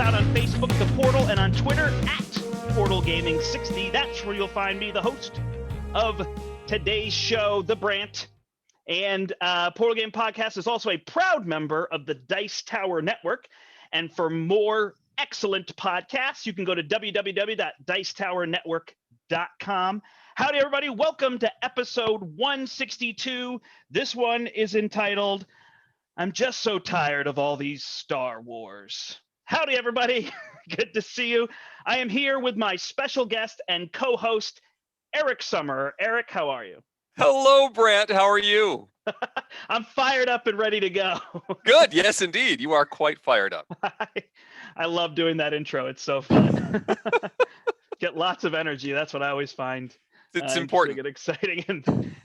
out on Facebook, The Portal, and on Twitter at Portal Gaming 60. That's where you'll find me, the host of today's show, The Brandt. And Portal Game Podcast is also a proud member of the Dice Tower Network. And for more excellent podcasts, you can go to www.dicetowernetwork.com. Howdy, everybody. Welcome to episode 162. This one is entitled, I'm Just So Tired of All These Star Wars. Howdy, everybody. Good to see you. I am here with my special guest and co-host, Eric Summer. Eric, how are you? Hello, Brandt. How are you? I'm fired up and ready to go. Good. Yes, indeed. You are quite fired up. I love doing that intro. It's so fun. Get lots of energy. That's what I always find. It's important. Get exciting,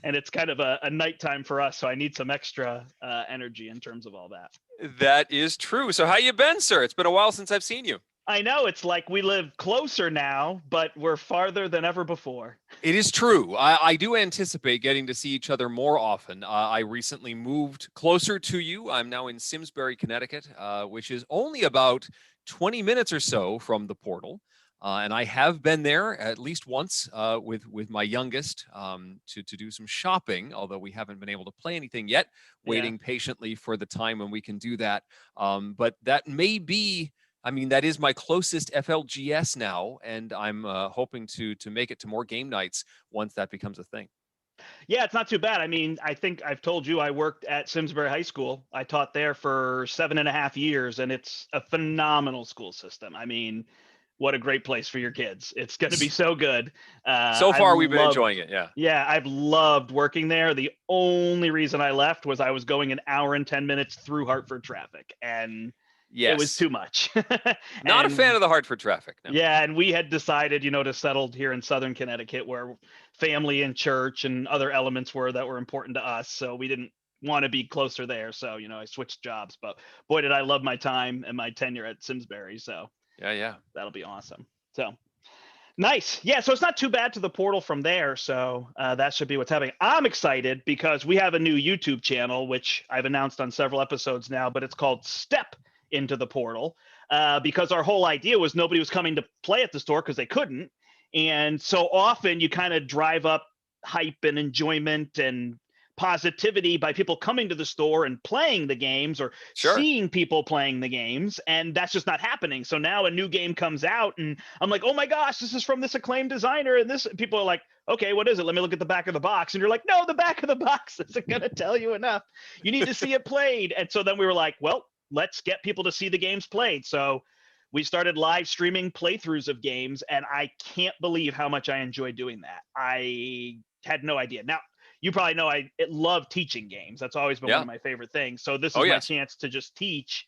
and it's kind of a nighttime for us, so I need some extra energy in terms of all that. That is true. So how you been, sir? It's been a while since I've seen you. I know, it's like we live closer now, but we're farther than ever before. It is true. I do anticipate getting to see each other more often. I recently moved closer to you. I'm now in Simsbury, Connecticut, which is only about 20 minutes or so from the Portal. And I have been there at least once with my youngest to do some shopping, although we haven't been able to play anything yet, waiting patiently for the time when we can do that. But that may be, that is my closest FLGS now, and I'm hoping to make it to more game nights once that becomes a thing. Yeah, it's not too bad. I think I've told you I worked at Simsbury High School. I taught there for 7.5 years, and it's a phenomenal school system. What a great place for your kids. It's going to be so good. So far, we've been enjoying it, yeah. Yeah, I've loved working there. The only reason I left was I was going an hour and 10 minutes through Hartford traffic, and it was too much. Not a fan of the Hartford traffic. No. Yeah, and we had decided, to settle here in Southern Connecticut where family and church and other elements that were important to us. So we didn't want to be closer there. So, I switched jobs. But boy, did I love my time and my tenure at Simsbury. So yeah, that'll be awesome. So nice. Yeah, so it's not too bad to the Portal from there. So that should be what's happening. I'm excited because we have a new YouTube channel, which I've announced on several episodes now, but it's called Step Into the Portal, because our whole idea was nobody was coming to play at the store because they couldn't. And so often you kind of drive up hype and enjoyment and positivity by people coming to the store and playing the games or seeing people playing the games, and that's just not happening. So now a new game comes out and I'm like, oh my gosh, this is from this acclaimed designer, and this people are like, okay, what is it? Let me look at the back of the box. And you're like, no, the back of the box isn't going to tell you enough. You need to see it played. And so then we were like, well, let's get people to see the games played. So we started live streaming playthroughs of games, and I can't believe how much I enjoy doing that. I had no idea. Now, you probably know I love teaching games. That's always been one of my favorite things. So this is my chance to just teach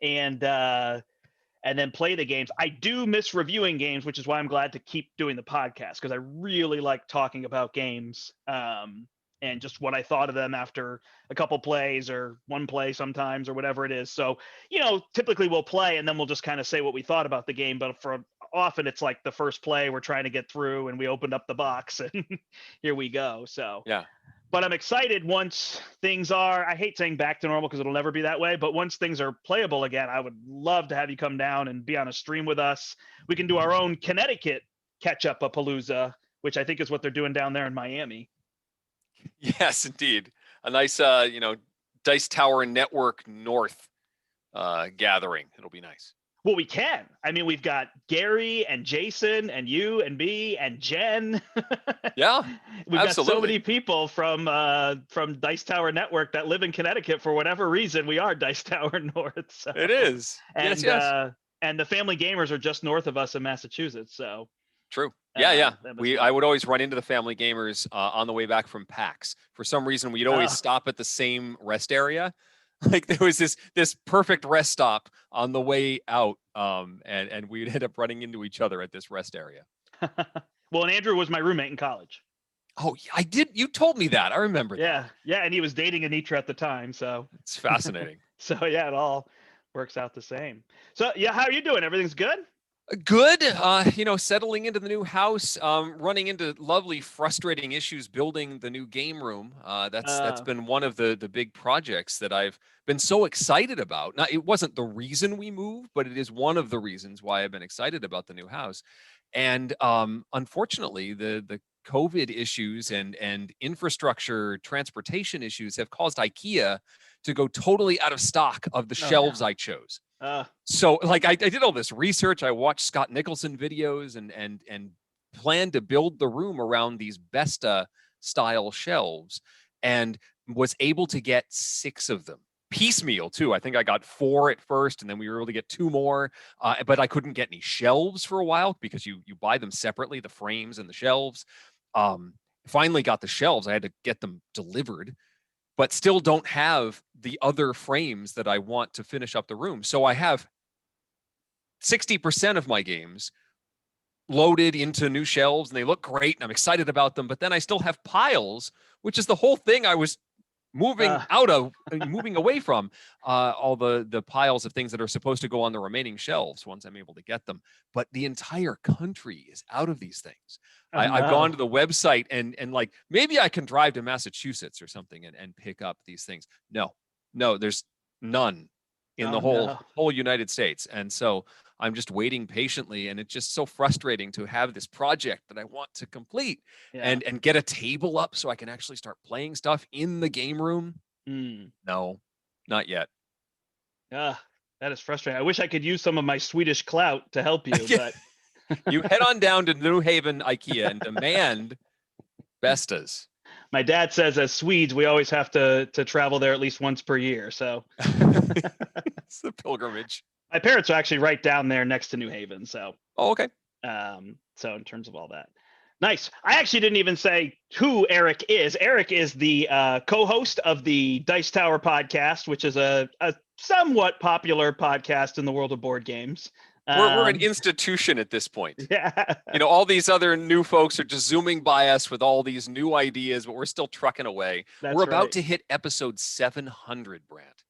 and then play the games. I do miss reviewing games, which is why I'm glad to keep doing the podcast, because I really like talking about games and just what I thought of them after a couple plays or one play sometimes or whatever it is. So, typically we'll play and then we'll just kind of say what we thought about the game. But for often it's like the first play we're trying to get through and we opened up the box and here we go. So, yeah. But I'm excited once things are, I hate saying back to normal because it'll never be that way, but once things are playable again, I would love to have you come down and be on a stream with us. We can do our own Connecticut catch-up-a-palooza, which I think is what they're doing down there in Miami. Yes, indeed. A nice, Dice Tower Network North gathering. It'll be nice. Well, we can. We've got Gary and Jason and you and me and Jen. Yeah, we've got so many people from Dice Tower Network that live in Connecticut for whatever reason. We are Dice Tower North. So. It is. And, yes. And the Family Gamers are just north of us in Massachusetts. So true. Yeah. I would always run into the Family Gamers on the way back from PAX. For some reason, we'd always stop at the same rest area. Like there was this perfect rest stop on the way out, and we'd end up running into each other at this rest area. Well, and Andrew was my roommate in college. Oh, I did. You told me that. I remember that. Yeah, and he was dating Anitra at the time, so. It's fascinating. So, yeah, it all works out the same. So, yeah, how are you doing? Everything's good? Good. Settling into the new house, running into lovely, frustrating issues building the new game room. That's been one of the big projects that I've been so excited about. Now, it wasn't the reason we moved, but it is one of the reasons why I've been excited about the new house. And unfortunately, the COVID issues and infrastructure transportation issues have caused IKEA to go totally out of stock of the Oh shelves no. I chose. Uh, So like I did all this research. I watched Scott Nicholson videos and planned to build the room around these Besta style shelves and was able to get 6 of them piecemeal too. I think I got 4 at first, and then we were able to get 2 more. But I couldn't get any shelves for a while because you buy them separately, the frames and the shelves. Um, Finally got the shelves. I had to get them delivered, but still don't have the other frames that I want to finish up the room. So I have 60% of my games loaded into new shelves and they look great and I'm excited about them, but then I still have piles, which is the whole thing I was moving away from, all the piles of things that are supposed to go on the remaining shelves once I'm able to get them. But the entire country is out of these things. oh I've gone no. to the website and like maybe I can drive to Massachusetts or something and pick up these things. No, there's none in the Oh whole no. United States. And so I'm just waiting patiently, and it's just so frustrating to have this project that I want to complete Yeah. and get a table up so I can actually start playing stuff in the game room. Mm. No, not yet. That is frustrating. I wish I could use some of my Swedish clout to help you, Yeah, but you head on down to New Haven IKEA and demand Bestas. my dad says as Swedes we always have to travel there at least once per year. So It's the pilgrimage. my parents are actually right down there next to New Haven. So Oh, okay. so in terms of all that. Nice. I actually didn't even say who Eric is. Eric is the co-host of the Dice Tower podcast, which is a somewhat popular podcast in the world of board games. We're an institution at this point. Yeah. All these other new folks are just zooming by us with all these new ideas, but we're still trucking away. That's We're about right. to hit episode 700, Brandt.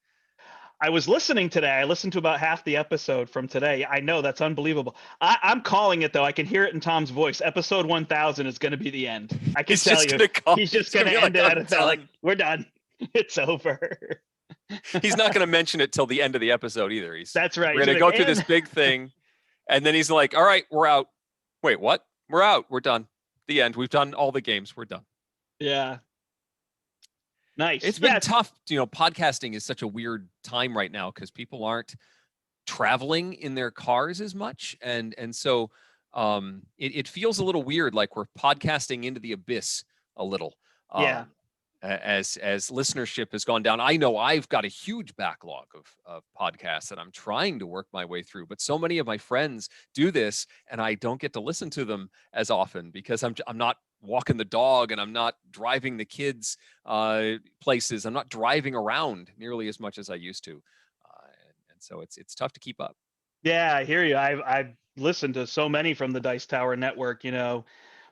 I was listening today. I listened to about half the episode from today. I know that's unbelievable. I'm calling it though. I can hear it in Tom's voice. Episode 1000 is going to be the end. I can He's tell just you. gonna call. He's just He's going to be end it like, at "I'm a like done." we're done. It's over. He's not going to mention it till the end of the episode either. That's right. We're going to go through this big thing, and then he's like, "All right, we're out." Wait, what? We're out. We're done. The end. We've done all the games. We're done. Yeah. Nice. It's been tough. Podcasting is such a weird time right now because people aren't traveling in their cars as much, and so it feels a little weird, like we're podcasting into the abyss a little. Yeah. As listenership has gone down. I know I've got a huge backlog of podcasts that I'm trying to work my way through, but so many of my friends do this and I don't get to listen to them as often because I'm not walking the dog and I'm not driving the kids places. I'm not driving around nearly as much as I used to. And so it's tough to keep up. Yeah, I hear you. I've listened to so many from the Dice Tower Network,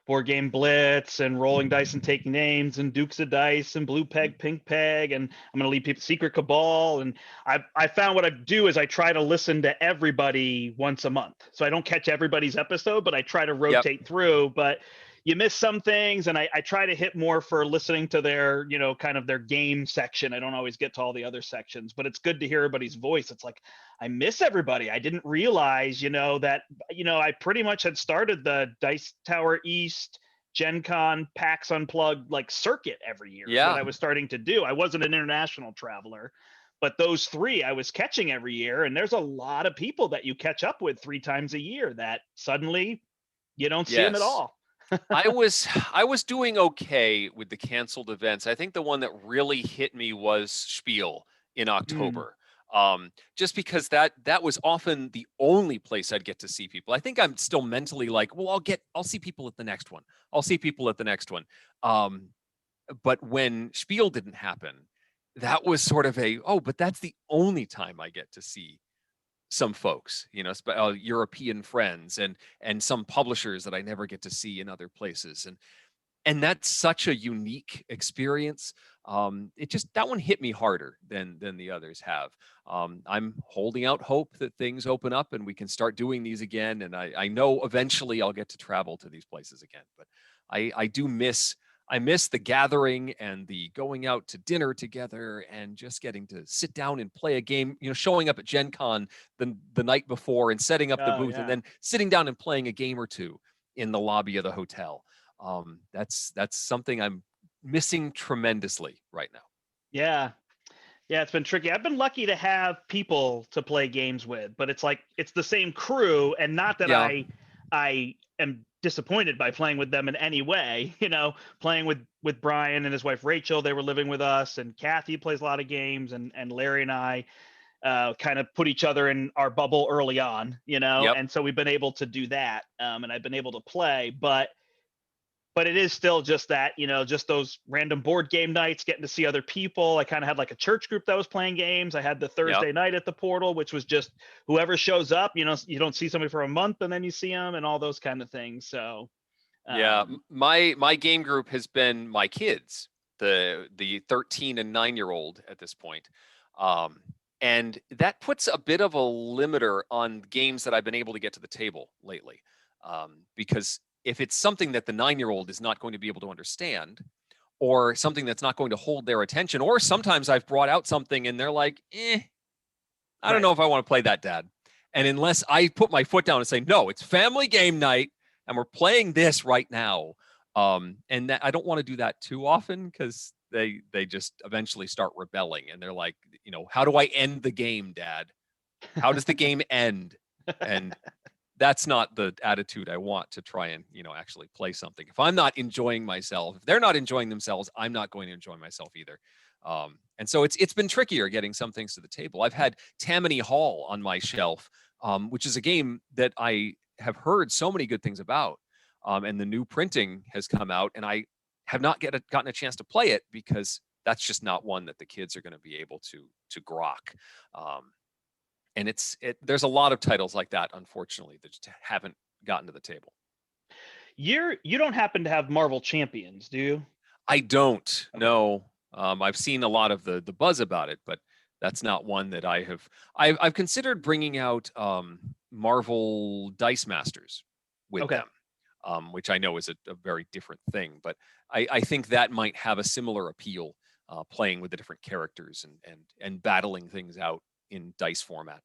Board Game Blitz and Rolling Dice and Taking Names and Dukes of Dice and Blue Peg, Pink Peg, and I'm gonna leave people Secret Cabal. And I found what I do is I try to listen to everybody once a month. So I don't catch everybody's episode, but I try to rotate through. But you miss some things, and I try to hit more for listening to their, kind of their game section. I don't always get to all the other sections, but it's good to hear everybody's voice. It's like I miss everybody. I didn't realize, that, I pretty much had started the Dice Tower East, Gen Con, PAX Unplugged like circuit every year. Yeah. Is what I was starting to do. I wasn't an international traveler, but those 3 I was catching every year. And there's a lot of people that you catch up with 3 times a year that suddenly you don't see them at all. I was doing okay with the canceled events. I think the one that really hit me was Spiel in October. Just because that was often the only place I'd get to see people. I think I'm still mentally like, well, I'll see people at the next one. I'll see people at the next one. But when Spiel didn't happen, that was sort of but that's the only time I get to see some folks, European friends and some publishers that I never get to see in other places. and that's such a unique experience. It just, that one hit me harder than the others have. I'm holding out hope that things open up and we can start doing these again. And I know eventually I'll get to travel to these places again. But I do miss, I miss the gathering and the going out to dinner together and just getting to sit down and play a game, you know, showing up at Gen Con the night before and setting up the Oh booth and yeah. then sitting down and playing a game or two in the lobby of the hotel. That's something I'm missing tremendously right now. Yeah. Yeah, it's been tricky. I've been lucky to have people to play games with, but it's like it's the same crew, and not that Yeah. I am disappointed by playing with them in any way. You know, playing with Brian and his wife Rachel, they were living with us, and Kathy plays a lot of games, and Larry and I kind of put each other in our bubble early on. You know, Yep. and so we've been able to do that, and I've been able to play, but it is still just that, you know, just those random board game nights, getting to see other people. I kind of had like a church group that was playing games. I had the Yep. Thursday night at the portal, which was just whoever shows up. You know, you don't see somebody for a month and then you see them and all those kind of things. So Yeah. um My game group has been my kids, the 13 and 9-year-old at this point. Um, and that puts a bit of a limiter on games that I've been able to get to the table lately. Because if it's something that the 9-year-old is not going to be able to understand, or something that's not going to hold their attention, or sometimes I've brought out something and they're like, I don't right. know if I want to play that, Dad. And unless I put my foot down and say, no, it's family game night and we're playing this right now. And that, I don't want to do that too often because they just eventually start rebelling and they're like, you know, how do I end the game, Dad? How does the game end? And that's not the attitude I want to try and, you know, actually play something. If I'm not enjoying myself, if they're not enjoying themselves, I'm not going to enjoy myself either. And so it's been trickier getting some things to the table. I've had Tammany Hall on my shelf, which is a game that I have heard so many good things about. And the new printing has come out, and I have not gotten a chance to play it because that's just not one that the kids are going to be able to grok. Um, and there's a lot of titles like that, unfortunately, that just haven't gotten to the table. You don't happen to have Marvel Champions, do you? I don't Okay. know. I've seen a lot of the buzz about it, but that's not one that I have. I've considered bringing out Marvel Dice Masters with Okay. them, which I know is a very different thing, but I think that might have a similar appeal, playing with the different characters and battling things out in dice format.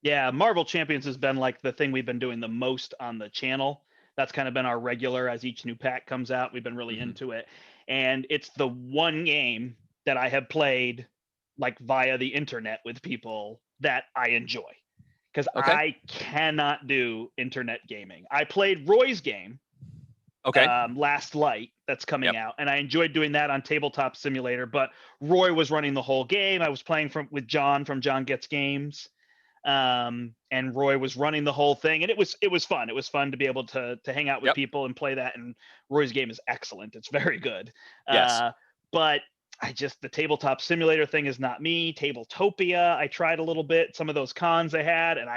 Yeah, Marvel Champions has been like the thing we've been doing the most on the channel. That's kind of been our regular as each new pack comes out. We've been really Hmm. into it. And it's the one game that I have played like via the internet with people that I enjoy because Okay. I cannot do internet gaming. I played Roy's game, Okay. Last Light, that's coming Yep. out, and I enjoyed doing that on Tabletop Simulator. But Roy was running the whole game. I was playing with John from John Gets Games, and Roy was running the whole thing, and it was fun. It was fun to be able to hang out with Yep. people and play that. And Roy's game is excellent. It's very good. Yes. But the tabletop simulator thing is not me. Tabletopia, I tried a little bit, some of those cons they had, and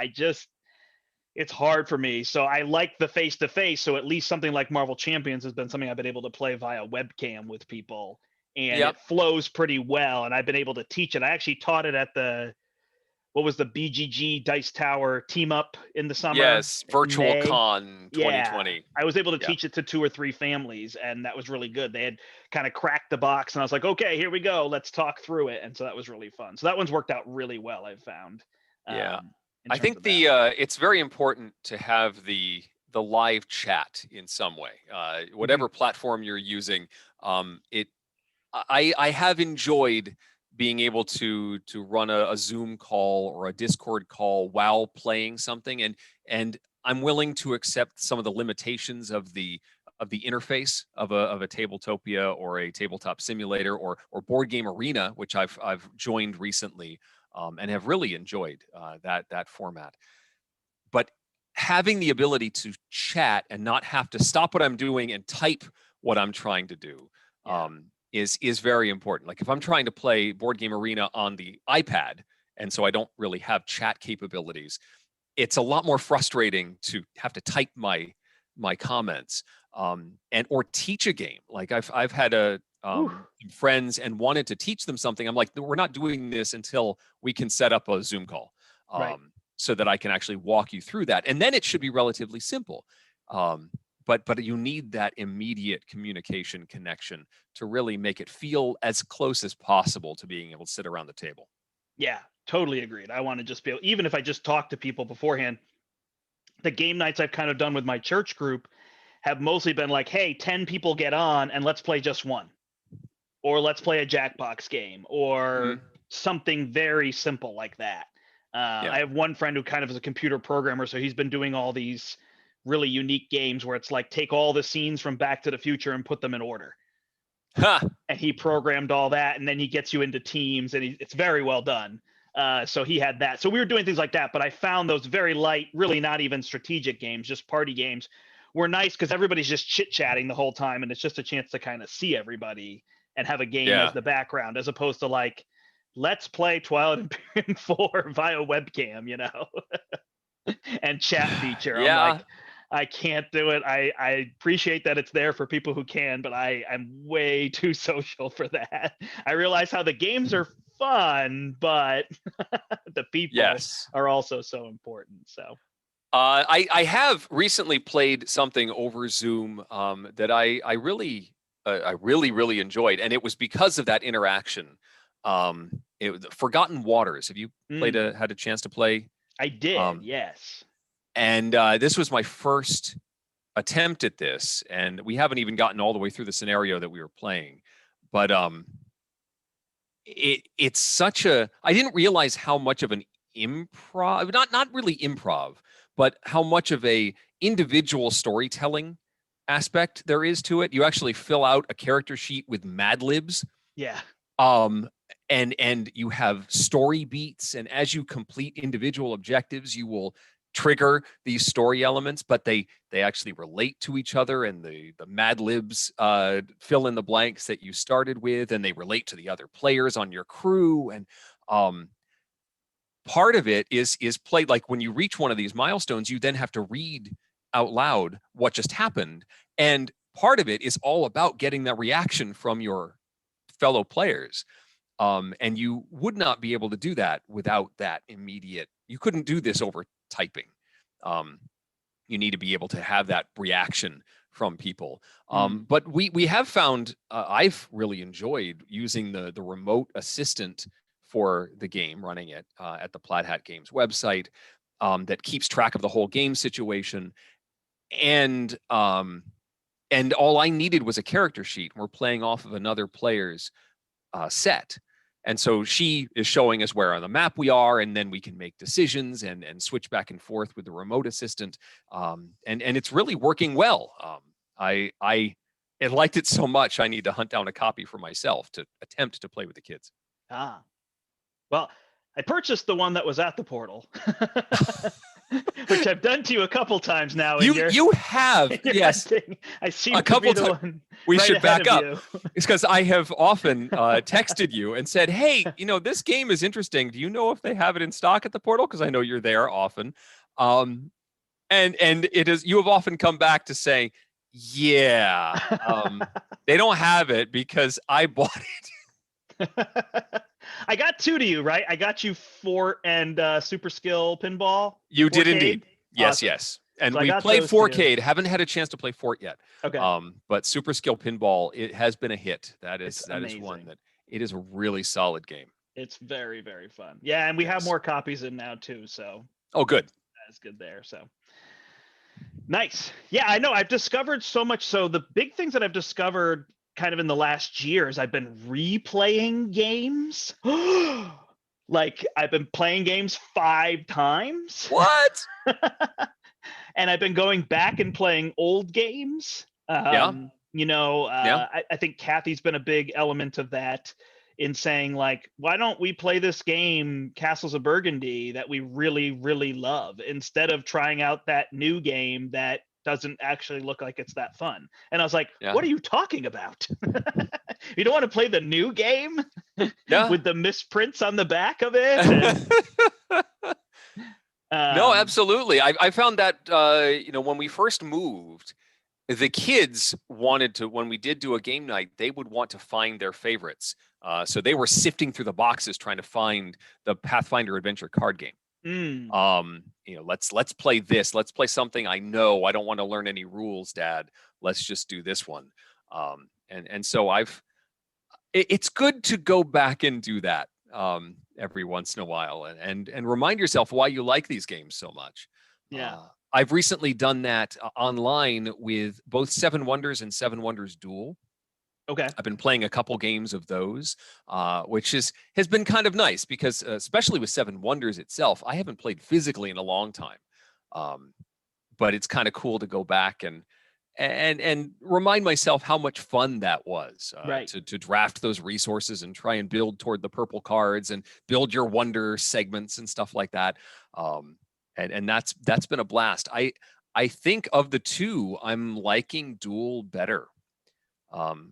it's hard for me. So I like the face to face. So at least something like Marvel Champions has been something I've been able to play via webcam with people, and Yep. it flows pretty well. And I've been able to teach it. I actually taught it at the what was the BGG Dice Tower team up in the summer, Yes. Virtual May. Con Yeah, 2020. I was able to Yeah. teach it to 2 or 3 families, and that was really good. They had kind of cracked the box, and I was like, okay, here we go, let's talk through it. And so that was really fun. So that one's worked out really well, I've found, Yeah. in I terms think of that. it's very important to have the live chat in some way, Mhm. whatever platform you're using. It I have enjoyed being able to run a Zoom call or a Discord call while playing something, and I'm willing to accept some of the limitations of the interface of a Tabletopia or a tabletop simulator or board game arena, which I've joined recently, and have really enjoyed that format. But having the ability to chat and not have to stop what I'm doing and type what I'm trying to do, Yeah. is very important. Like if I'm trying to play Board Game Arena on the iPad, and so I don't really have chat capabilities, it's a lot more frustrating to have to type my comments. and or teach a game. Like I've had Ooh, friends and wanted to teach them something. I'm like, "No, we're not doing this until we can set up a Zoom call, right. so that I can actually walk you through that, and then it should be relatively simple." Um, but you need that immediate communication connection to really make it feel as close as possible to being able to sit around the table. Yeah, totally agreed. I want to just be able, even if I just talk to people beforehand, the game nights I've kind of done with my church group have mostly been like, hey, 10 people get on and let's play just one, or let's play a Jackbox game, or Mhm. something very simple like that. Yeah. I have one friend who kind of is a computer programmer, so he's been doing all these really unique games where it's like take all the scenes from Back to the Future and put them in order. Ha! And he programmed all that, and then he gets you into teams, and it's very well done. So he had that. So we were doing things like that, but I found those very light, really not even strategic games, just party games, were nice because everybody's just chit chatting the whole time, and it's just a chance to kind of see everybody and have a game as Yeah. the background, as opposed to like, let's play Twilight Imperium 4 via webcam, and chat feature. I'm Yeah. like, I can't do it. I appreciate that it's there for people who can, but I'm way too social for that. I realize how the games are fun, but the people Yes. are also so important. So I have recently played something over Zoom that I really enjoyed, and it was because of that interaction. Forgotten Waters. Have you had a chance to play? I did, Um, yes. and this was my first attempt at this, and we haven't even gotten all the way through the scenario that we were playing. But it's such a I didn't realize how much of an improv, not really improv, but how much of a individual storytelling aspect there is to it. You actually fill out a character sheet with Mad Libs, Yeah. um and you have story beats, and as you complete individual objectives you will trigger these story elements, but they actually relate to each other, and the Mad Libs fill in the blanks that you started with, and they relate to the other players on your crew. And um part of it is played like when you reach one of these milestones, you then have to read out loud what just happened, and part of it is all about getting that reaction from your fellow players. And you would not be able to do that without that immediate. You couldn't do this over typing. Um, you need to be able to have that reaction from people. But we have found I've really enjoyed using the remote assistant for the game, running it at the Plaid Hat Games website, that keeps track of the whole game situation. And and all I needed was a character sheet. We're playing off of another player's set. And so she is showing us where on the map we are, and then we can make decisions and switch back and forth with the remote assistant. And it's really working well. I liked it so much, I need to hunt down a copy for myself to attempt to play with the kids. Well, I purchased the one that was at the portal, which I've done to you a couple times now. You have, yes, I seem a to be couple the times. one. We right should back ahead up. of you. It's because I have often texted you and said, "Hey, this game is interesting. Do you know if they have it in stock at the portal? Because I know you're there often." And it is. You have often come back to say, "Yeah, they don't have it because I bought it." I got two to you, right? I got you Fort and Super Skill Pinball. You did 4K. indeed. Yes, Awesome. yes. And So I we got played those 4K. Haven't had a chance to play Fort yet. Okay. But Super Skill Pinball, it has been a hit. That is amazing. one that it is a really solid game. It's very, very fun. Yeah, and we have more copies in now too. So oh, good. That's good there. So nice. Yeah, I know. I've discovered so much. So the big things that I've discovered kind of in the last years, I've been replaying games. Like I've been playing games 5 times. What? And I've been going back and playing old games. Yeah. I think Kathy's been a big element of that in saying like, why don't we play this game, Castles of Burgundy, that we really, really love, instead of trying out that new game that doesn't actually look like it's that fun. And I was like, what are you talking about? You don't want to play the new game with the misprints on the back of it? No, absolutely. I found that, when we first moved, The kids wanted to, when we did do a game night, they would want to find their favorites. So they were sifting through the boxes trying to find the Pathfinder Adventure card game. Mm. Let's play this. Let's play something I know. I don't want to learn any rules, Dad. Let's just do this one. And so it's good to go back and do that every once in a while and remind yourself why you like these games so much. Yeah. I've recently done that online with both Seven Wonders and Seven Wonders Duel. Okay. I've been playing a couple games of those, which has been kind of nice because, especially with Seven Wonders itself, I haven't played physically in a long time. But it's kind of cool to go back and remind myself how much fun that was, Right. to draft those resources and try and build toward the purple cards and build your wonder segments and stuff like that. And that's been a blast. I think of the two, I'm liking Duel better,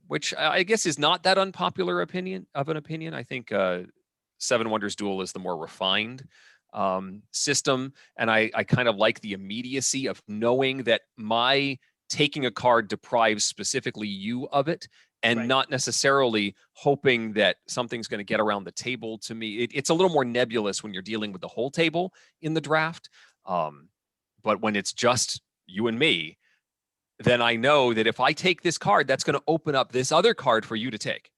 which I guess is not that unpopular opinion. I think Seven Wonders Duel is the more refined system, and I kind of like the immediacy of knowing that my taking a card deprives specifically you of it, and Right. not necessarily hoping that something's going to get around the table to me. It's a little more nebulous when you're dealing with the whole table in the draft. But when it's just you and me, then I know that if I take this card, that's going to open up this other card for you to take.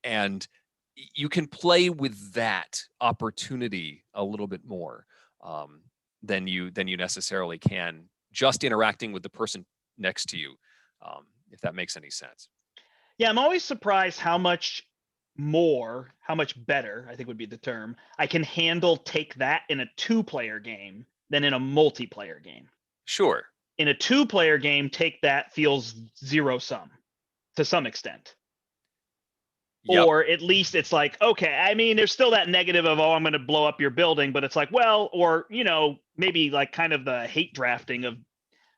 And you can play with that opportunity a little bit more than you necessarily can just interacting with the person next to you, if that makes any sense. Yeah, I'm always surprised how much better, I think would be the term, I can handle take that in a 2-player game than in a multiplayer game. Sure. In a 2-player game, take that feels zero sum to some extent. Yep. Or at least it's like, okay, I mean, there's still that negative of, oh, I'm going to blow up your building, but it's like, well, or, maybe like kind of the hate drafting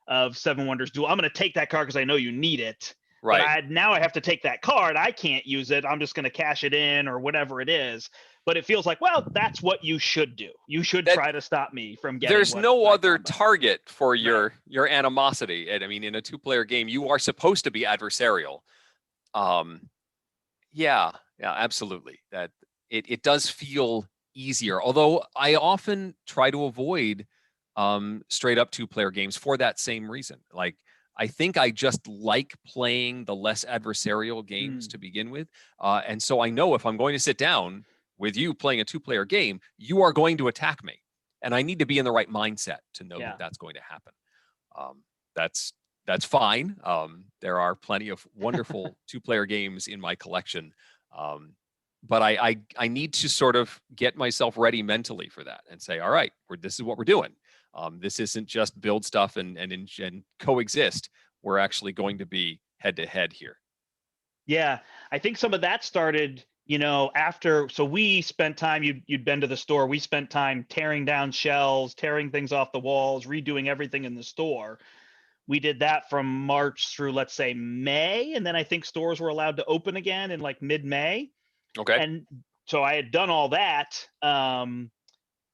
of Seven Wonders Duel. I'm going to take that card because I know you need it. Right. But now I have to take that card. I can't use it. I'm just going to cash it in or whatever it is. But it feels like, well, that's what you should do. You should try to stop me from getting. There's no other target for your animosity. And I mean, in a 2-player game, you are supposed to be adversarial. Yeah, absolutely. That it does feel easier. Although I often try to avoid straight up 2-player games for that same reason. Like, I think I just like playing the less adversarial games to begin with. And so I know if I'm going to sit down with you playing a 2-player game, you are going to attack me. And I need to be in the right mindset to know that that's going to happen. That's fine. There are plenty of wonderful 2-player games in my collection. But I need to sort of get myself ready mentally for that and say, all right, this is what we're doing. This isn't just build stuff and coexist. We're actually going to be head to head here. Yeah, I think some of that started, after. So we spent time. You'd been to the store. We spent time tearing down shelves, tearing things off the walls, redoing everything in the store. We did that from March through, let's say, May, and then I think stores were allowed to open again in like mid-May. Okay. And so I had done all that. And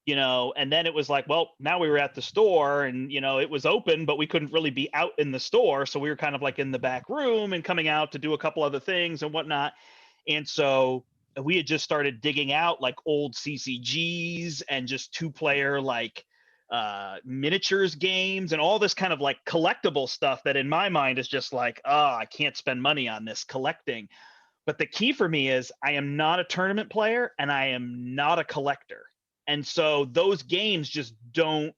then it was like, well, now we were at the store and, it was open, but we couldn't really be out in the store. So we were kind of like in the back room and coming out to do a couple other things and whatnot. And so we had just started digging out like old CCGs and just 2-player like miniatures games and all this kind of like collectible stuff that in my mind is just like, I can't spend money on this collecting. But the key for me is I am not a tournament player and I am not a collector. And so those games just don't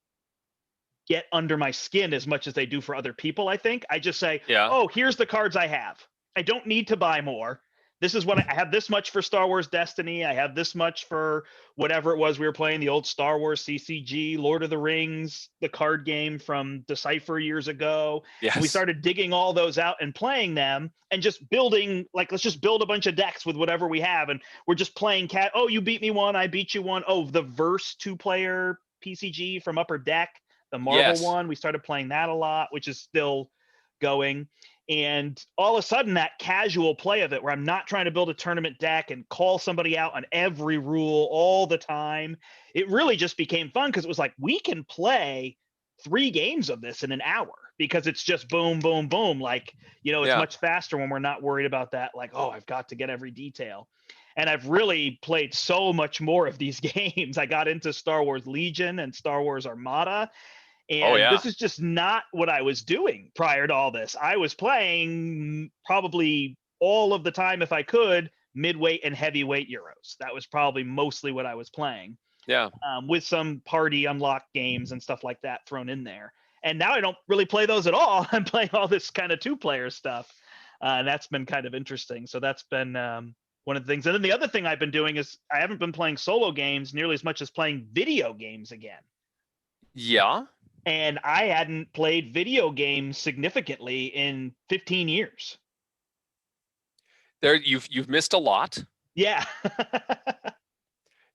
get under my skin as much as they do for other people, I think. I just say, oh, here's the cards I have. I don't need to buy more. This is what I have this much for Star Wars Destiny. I have this much for whatever it was we were playing, the old Star Wars CCG, Lord of the Rings, the card game from Decipher years ago. Yes. And we started digging all those out and playing them and just building, like, let's just build a bunch of decks with whatever we have. And we're just playing oh, you beat me one, I beat you one. Oh, the Verse 2-player PCG from Upper Deck, the Marvel one. We started playing that a lot, which is still going. And all of a sudden that casual play of it where I'm not trying to build a tournament deck and call somebody out on every rule all the time, it really just became fun because it was like, we can play 3 games of this in an hour. because it's just boom, boom, boom. Like, it's Yeah. much faster when we're not worried about that. Like, oh, I've got to get every detail. And I've really played so much more of these games. I got into Star Wars Legion and Star Wars Armada. Oh And yeah. this is just not what I was doing prior to all this. I was playing probably all of the time, if I could, midweight and heavyweight Euros. That was probably mostly what I was playing, Yeah. with some party unlock games and stuff like that thrown in there. And now I don't really play those at all. I'm playing all this kind of 2-player stuff. And that's been kind of interesting. So that's been one of the things. And then the other thing I've been doing is I haven't been playing solo games nearly as much as playing video games again. Yeah. And I hadn't played video games significantly in 15 years. There, you've missed a lot. Yeah.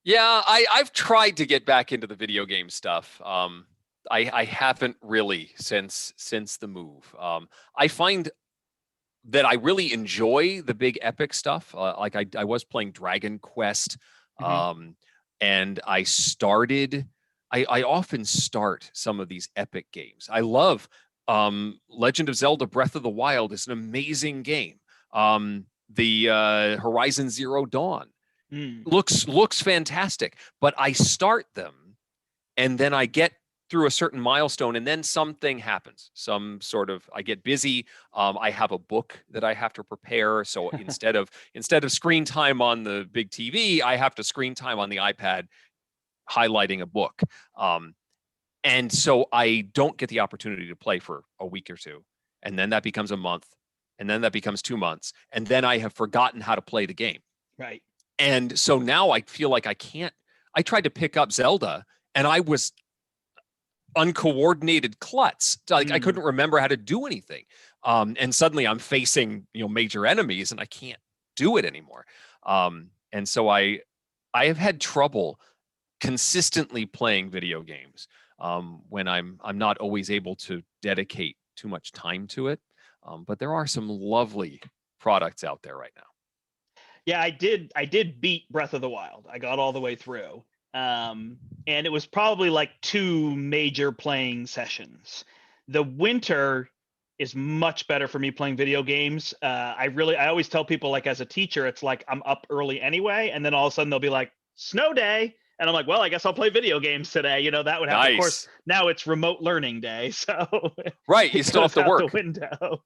Yeah, I've tried to get back into the video game stuff. I haven't really since the move. I find that I really enjoy the big epic stuff. Like I was playing Dragon Quest, and I started. I often start some of these epic games. I love Legend of Zelda: Breath of the Wild. Is an amazing game. The Horizon Zero Dawn looks fantastic, but I start them and then I get through a certain milestone and then something happens. I get busy. I have a book that I have to prepare. So instead of screen time on the big TV, I have to screen time on the iPad highlighting a book. And so I don't get the opportunity to play for a week or two. And then that becomes a month. And then that becomes 2 months. And then I have forgotten how to play the game. Right. And so now I feel like I can't. I tried to pick up Zelda and I was uncoordinated klutz. Like I couldn't remember how to do anything. And suddenly I'm facing, major enemies and I can't do it anymore. And so I have had trouble consistently playing video games when I'm not always able to dedicate too much time to it. But there are some lovely products out there right now. Yeah, I did beat Breath of the Wild. I got all the way through. And it was probably like 2 major playing sessions. The winter is much better for me playing video games. I always tell people, like, as a teacher, it's like I'm up early anyway, and then all of a sudden they'll be like, snow day. And I'm like, well, I guess I'll play video games today. That would happen. Of course, now it's remote learning day. So right, you still have to work. The window.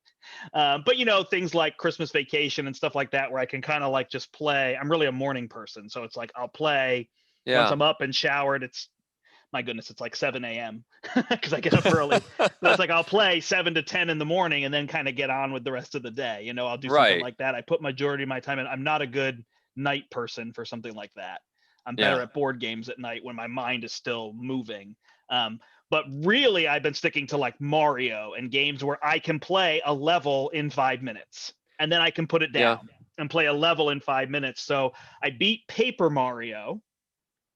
But things like Christmas vacation and stuff like that, where I can kind of like just play. I'm really a morning person. So it's like I'll play once I'm up and showered. It's, my goodness, it's like 7 a.m. because I get up early. So it's like I'll play 7 to 10 in the morning and then kind of get on with the rest of the day. I'll do something like that. I put majority of my time in. I'm not a good night person for something like that. I'm better at board games at night when my mind is still moving. But really, I've been sticking to like Mario and games where I can play a level in 5 minutes and then I can put it down and play a level in 5 minutes. So I beat Paper Mario.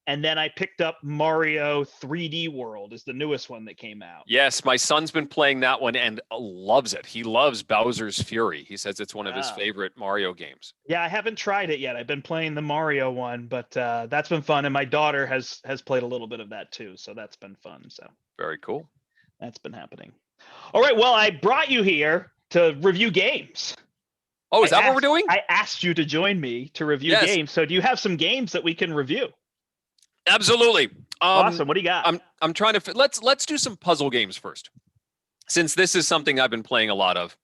And then I picked up Mario 3D World, is the newest one that came out. Yes, my son's been playing that one and loves it. He loves Bowser's Fury. He says it's one of his favorite Mario games. Yeah, I haven't tried it yet. I've been playing the Mario one, but that's been fun. And my daughter has played a little bit of that too, so that's been fun. So very cool. That's been happening. All right, well, I brought you here to review games. Oh, is that what we're doing? I asked you to join me to review games. So do you have some games that we can review? Absolutely. Awesome. What do you got? I'm trying to let's do some puzzle games first, since this is something I've been playing a lot of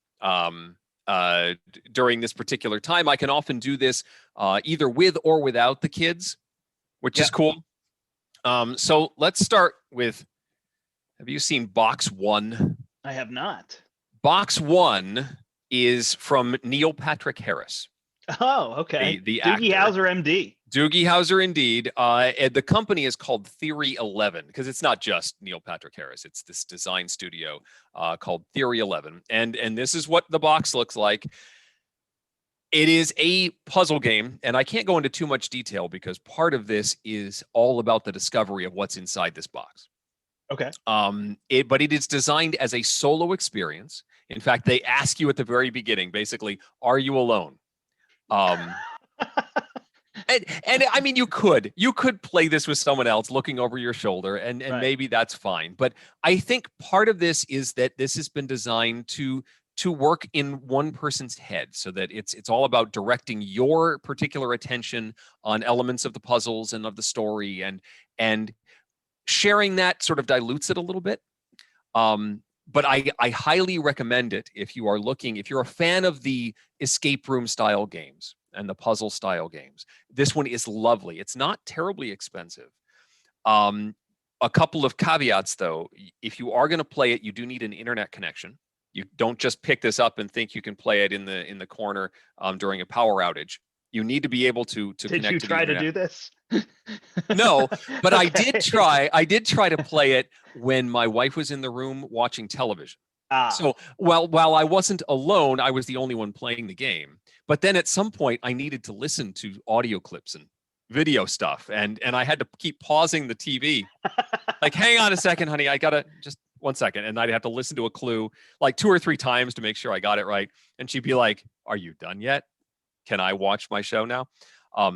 during this particular time. I can often do this either with or without the kids, which is cool. So let's start with. Have you seen Box One? I have not. Box One is from Neil Patrick Harris. Oh, okay. The Doogie actor. Howser, MD. Doogie Howser, indeed. And the company is called Theory 11 because it's not just Neil Patrick Harris. It's this design studio called Theory 11. And this is what the box looks like. It is a puzzle game, and I can't go into too much detail because part of this is all about the discovery of what's inside this box. Okay. But it is designed as a solo experience. In fact, they ask you at the very beginning, basically, are you alone? And I mean, you could play this with someone else looking over your shoulder, and Right. maybe that's fine. But I think part of this is that this has been designed to work in one person's head, so that it's all about directing your particular attention on elements of the puzzles and of the story, and sharing that sort of dilutes it a little bit. But I highly recommend it if you're a fan of the escape room style games and the puzzle style games. This one is lovely. It's not terribly expensive. A couple of caveats though. If you are going to play it, you do need an internet connection. You don't just pick this up and think you can play it in the corner during a power outage. You need to be able to Did connect you to the try to internet. do this? No, but I Okay. did try. I did try to play it when my wife was in the room watching television. Ah, So while I wasn't alone, I was the only one playing the game. But then at some point, I needed to listen to audio clips and video stuff, and I had to keep pausing the TV. Like, hang on a second, honey, I gotta just 1 second, and I'd have to listen to a clue like 2 or 3 times to make sure I got it right. And she'd be like, "Are you done yet? Can I watch my show now?"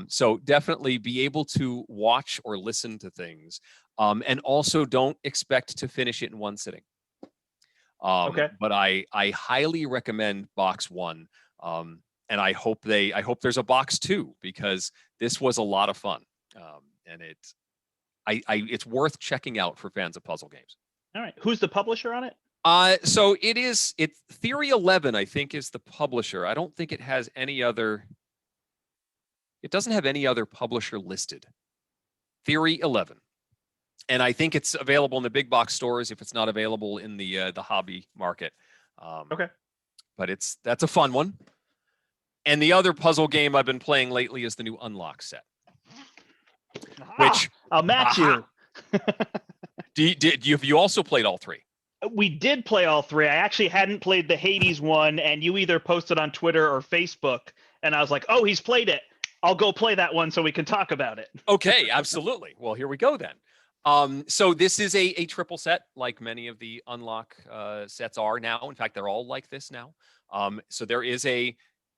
So definitely be able to watch or listen to things, and also don't expect to finish it in one sitting. okay. But I highly recommend box 1, and I hope there's a box 2, because this was a lot of fun, and it's worth checking out for fans of puzzle games. All right. Who's the publisher on it? So it's Theory 11, I think, is the publisher. I don't think it has any other. It doesn't have any other publisher listed. Theory 11. And I think it's available in the big box stores if it's not available in the hobby market. Okay. But that's a fun one. And the other puzzle game I've been playing lately is the new Unlock set. Which I'll match you. Have you also played all 3? We did play all 3. I actually hadn't played the Hades one, and you either posted on Twitter or Facebook, and I was like, "Oh, he's played it. I'll go play that one so we can talk about it." Okay, absolutely. Well, here we go then. So this is a triple set, like many of the Unlock sets are now. In fact, they're all like this now. So there is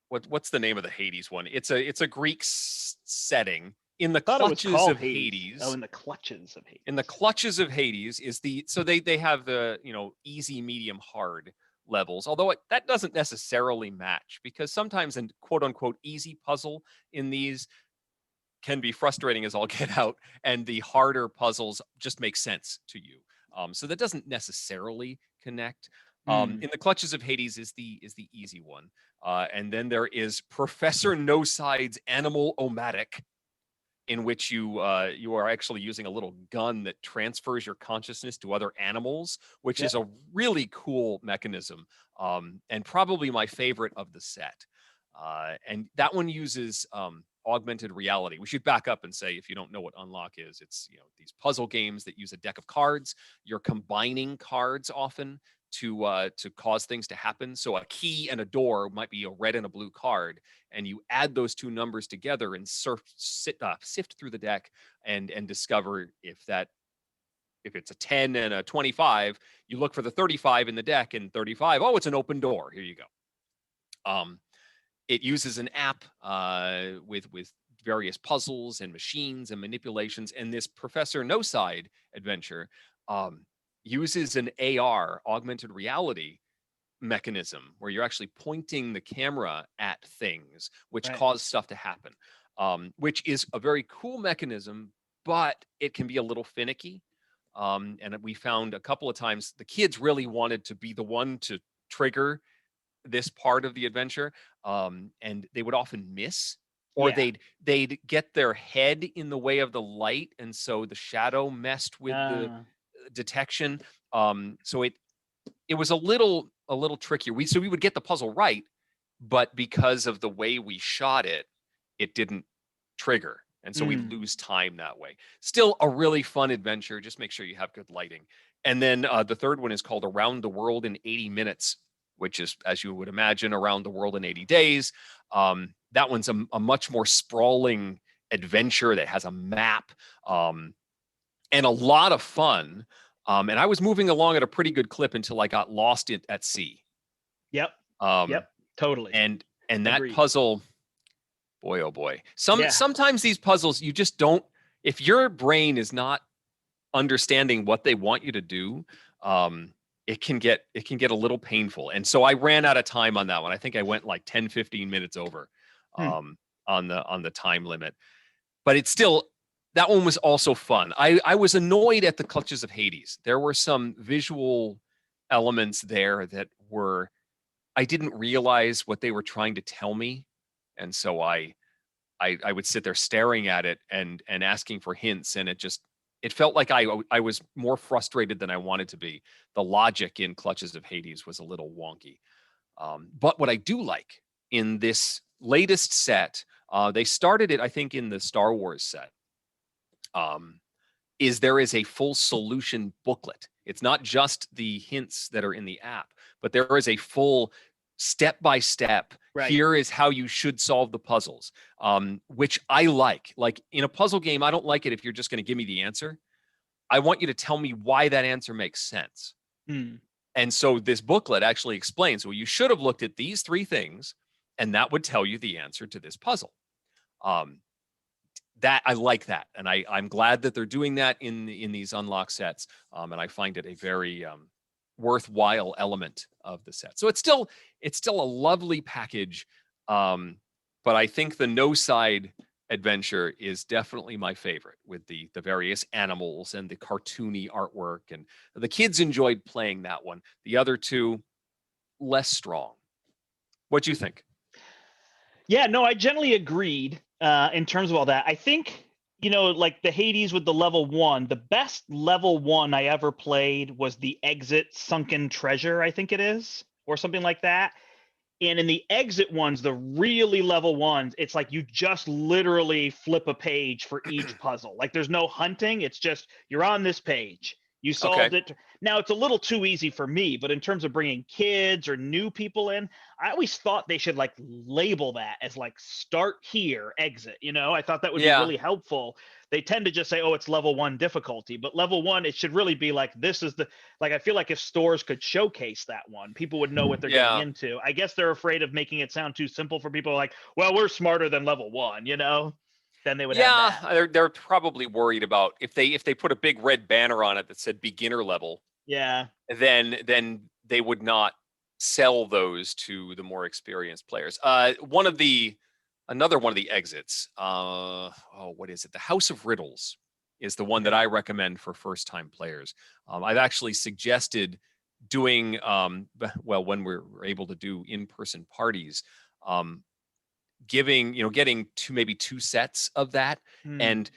what's the name of the Hades one? It's a Greek setting in the clutches of Hades. Oh, in the clutches of Hades. In the clutches of Hades is so they have the easy, medium, hard levels, although that doesn't necessarily match, because sometimes an quote unquote easy puzzle in these can be frustrating as all get out, and the harder puzzles just make sense to you. So that doesn't necessarily connect. In the clutches of Hades is the easy one, and then there is Professor No Side's Animal Omatic, in which you are actually using a little gun that transfers your consciousness to other animals, which is a really cool mechanism, and probably my favorite of the set. And that one uses augmented reality. We should back up and say, if you don't know what Unlock is, it's these puzzle games that use a deck of cards. You're combining cards often to cause things to happen. So a key and a door might be a red and a blue card, and you add those 2 numbers together and sift through the deck and discover if it's a 10 and a 25. You look for the 35 in the deck, and 35, oh, it's an open door. Here you go. It uses an app with various puzzles and machines and manipulations, and this Professor No Side adventure uses an AR, augmented reality mechanism, where you're actually pointing the camera at things which cause stuff to happen, which is a very cool mechanism, but it can be a little finicky. And we found a couple of times the kids really wanted to be the one to trigger this part of the adventure, and they would often miss, or they'd get their head in the way of the light, and so the shadow messed with the detection. So it was a little trickier. We would get the puzzle right, but because of the way we shot it, it didn't trigger, and so we lose time that way. Still a really fun adventure. Just make sure you have good lighting. And then the third one is called Around the World in 80 Minutes, which is, as you would imagine, around the world in 80 days. That one's a much more sprawling adventure that has a map, and a lot of fun. And I was moving along at a pretty good clip until I got lost at sea. Yep. Totally. And that Agreed. puzzle, Boy, oh boy. Yeah. Sometimes these puzzles, you just don't, if your brain is not understanding what they want you to do, it can get a little painful. And so I ran out of time on that one. I think I went like 10, 15 minutes over Hmm. on the time limit. But it's still, that one was also fun. I was annoyed at the Clutches of Hades. There were some visual elements there that were, I didn't realize what they were trying to tell me. And so I would sit there staring at it and asking for hints, and it felt like I was more frustrated than I wanted to be. The logic in Clutches of Hades was a little wonky. But what I do like in this latest set, they started it, I think, in the Star Wars set, is there is a full solution booklet. It's not just the hints that are in the app, but there is a full step-by-step, Right. here is how you should solve the puzzles, which I like. Like in a puzzle game, I don't like it if you're just going to give me the answer. I want you to tell me why that answer makes sense. Hmm. And so this booklet actually explains, well, you should have looked at these 3 things, and that would tell you the answer to this puzzle. That I like that, and I'm glad that they're doing that in these unlock sets, and I find it a very worthwhile element of the set. So it's still a lovely package, but I think the No Side adventure is definitely my favorite, with the various animals and the cartoony artwork, and the kids enjoyed playing that one. The other 2, less strong. What do you think? Yeah, no, I generally agreed in terms of all that. I think, like the Hades with the level 1, the best level 1 I ever played was the Exit Sunken Treasure, I think it is, or something like that. And in the exit ones, the really level ones, it's like you just literally flip a page for each puzzle. Like there's no hunting. It's just you're on this page. You solved it. Now it's a little too easy for me, but in terms of bringing kids or new people in, I always thought they should like label that as like start here, exit. I thought that would be Yeah. really helpful. They tend to just say, oh, it's level 1 difficulty, but level 1, it should really be like, this is the, like, I feel like if stores could showcase that one, people would know what they're getting into. I guess they're afraid of making it sound too simple for people, like, well, we're smarter than level 1, then they would have that. They're probably worried about if they put a big red banner on it that said beginner level. Yeah. Then they would not sell those to the more experienced players. Another one of the exits. What is it? The House of Riddles is the one that I recommend for first-time players. I've actually suggested doing, when we're able to do in-person parties, getting maybe 2 sets of that, and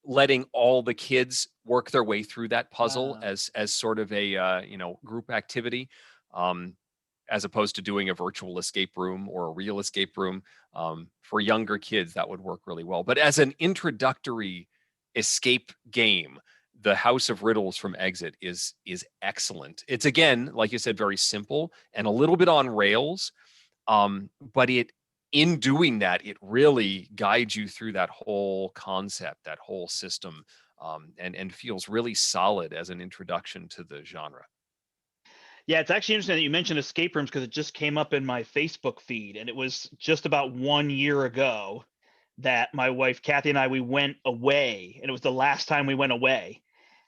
letting all the kids work their way through that puzzle as sort of a group activity, as opposed to doing a virtual escape room or a real escape room. For younger kids, that would work really well. But as an introductory escape game, the House of Riddles from Exit is excellent. It's, again, like you said, very simple and a little bit on rails, but in doing that, it really guides you through that whole concept, that whole system, and feels really solid as an introduction to the genre. Yeah, it's actually interesting that you mentioned escape rooms, because it just came up in my Facebook feed, and it was just about 1 year ago that my wife Kathy and we went away, and it was the last time we went away,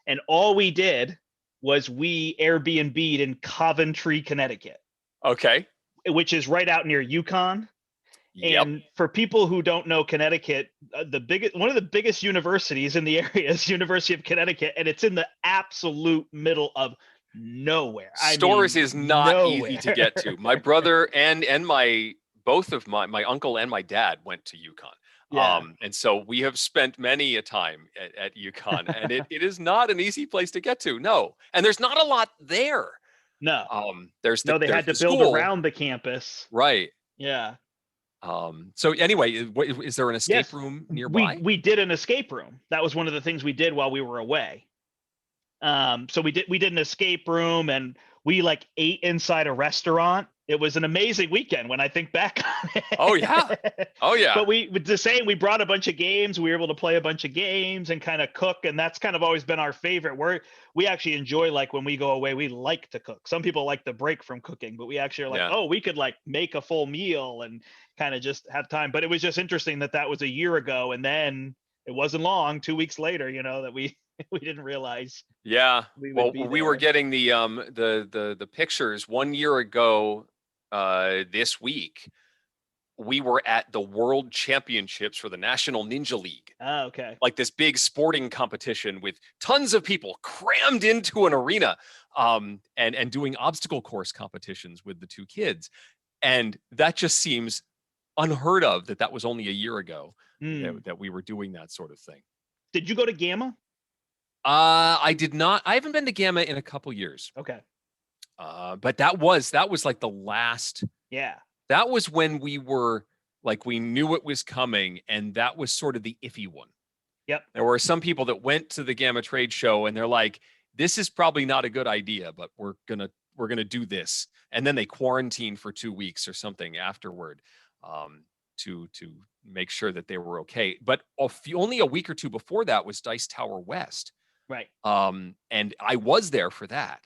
and all we did was we Airbnb'd in Coventry, Connecticut. Okay. Which is right out near Yukon. Yep. And for people who don't know Connecticut, one of the biggest universities in the area is University of Connecticut, and it's in the absolute middle of nowhere. Stores is not nowhere. easy to get to. My brother and both of my uncle and my dad went to Yukon. Yeah. And so we have spent many a time at Yukon, and it is not an easy place to get to. No. And there's not a lot there. No. They had to build school around the campus. Right. Yeah. So anyway, is there an escape room nearby? We did an escape room. That was one of the things we did while we were away. So we did an escape room, and we like ate inside a restaurant, it was an amazing weekend when I think back on it. Oh yeah. Oh yeah. But we brought a bunch of games. We were able to play a bunch of games and kind of cook, and that's kind of always been our favorite. We actually enjoy, like, when we go away, we like to cook. Some people like the break from cooking, but we actually are like, Yeah. oh, we could like make a full meal and kind of just have time. But it was just interesting that was a year ago, and then it wasn't long, 2 weeks later, that we we didn't realize Yeah. we would Well, be we were there. getting the pictures 1 year ago this week. We were at the World Championships for the National Ninja League. Oh, okay. Like this big sporting competition with tons of people crammed into an arena, and doing obstacle course competitions with the two kids. And that just seems unheard of that was only a year ago that we were doing that sort of thing. Did you go to Gamma? I did not. I haven't been to Gamma in a couple years. Okay. But that was like the last. Yeah. That was when we were like, we knew it was coming, and that was sort of the iffy one. Yep. There were some people that went to the Gamma trade show and they're like, this is probably not a good idea, but we're gonna do this. And then they quarantined for 2 weeks or something afterward, to make sure that they were okay. But only a week or two before that was Dice Tower West. Right. And I was there for that.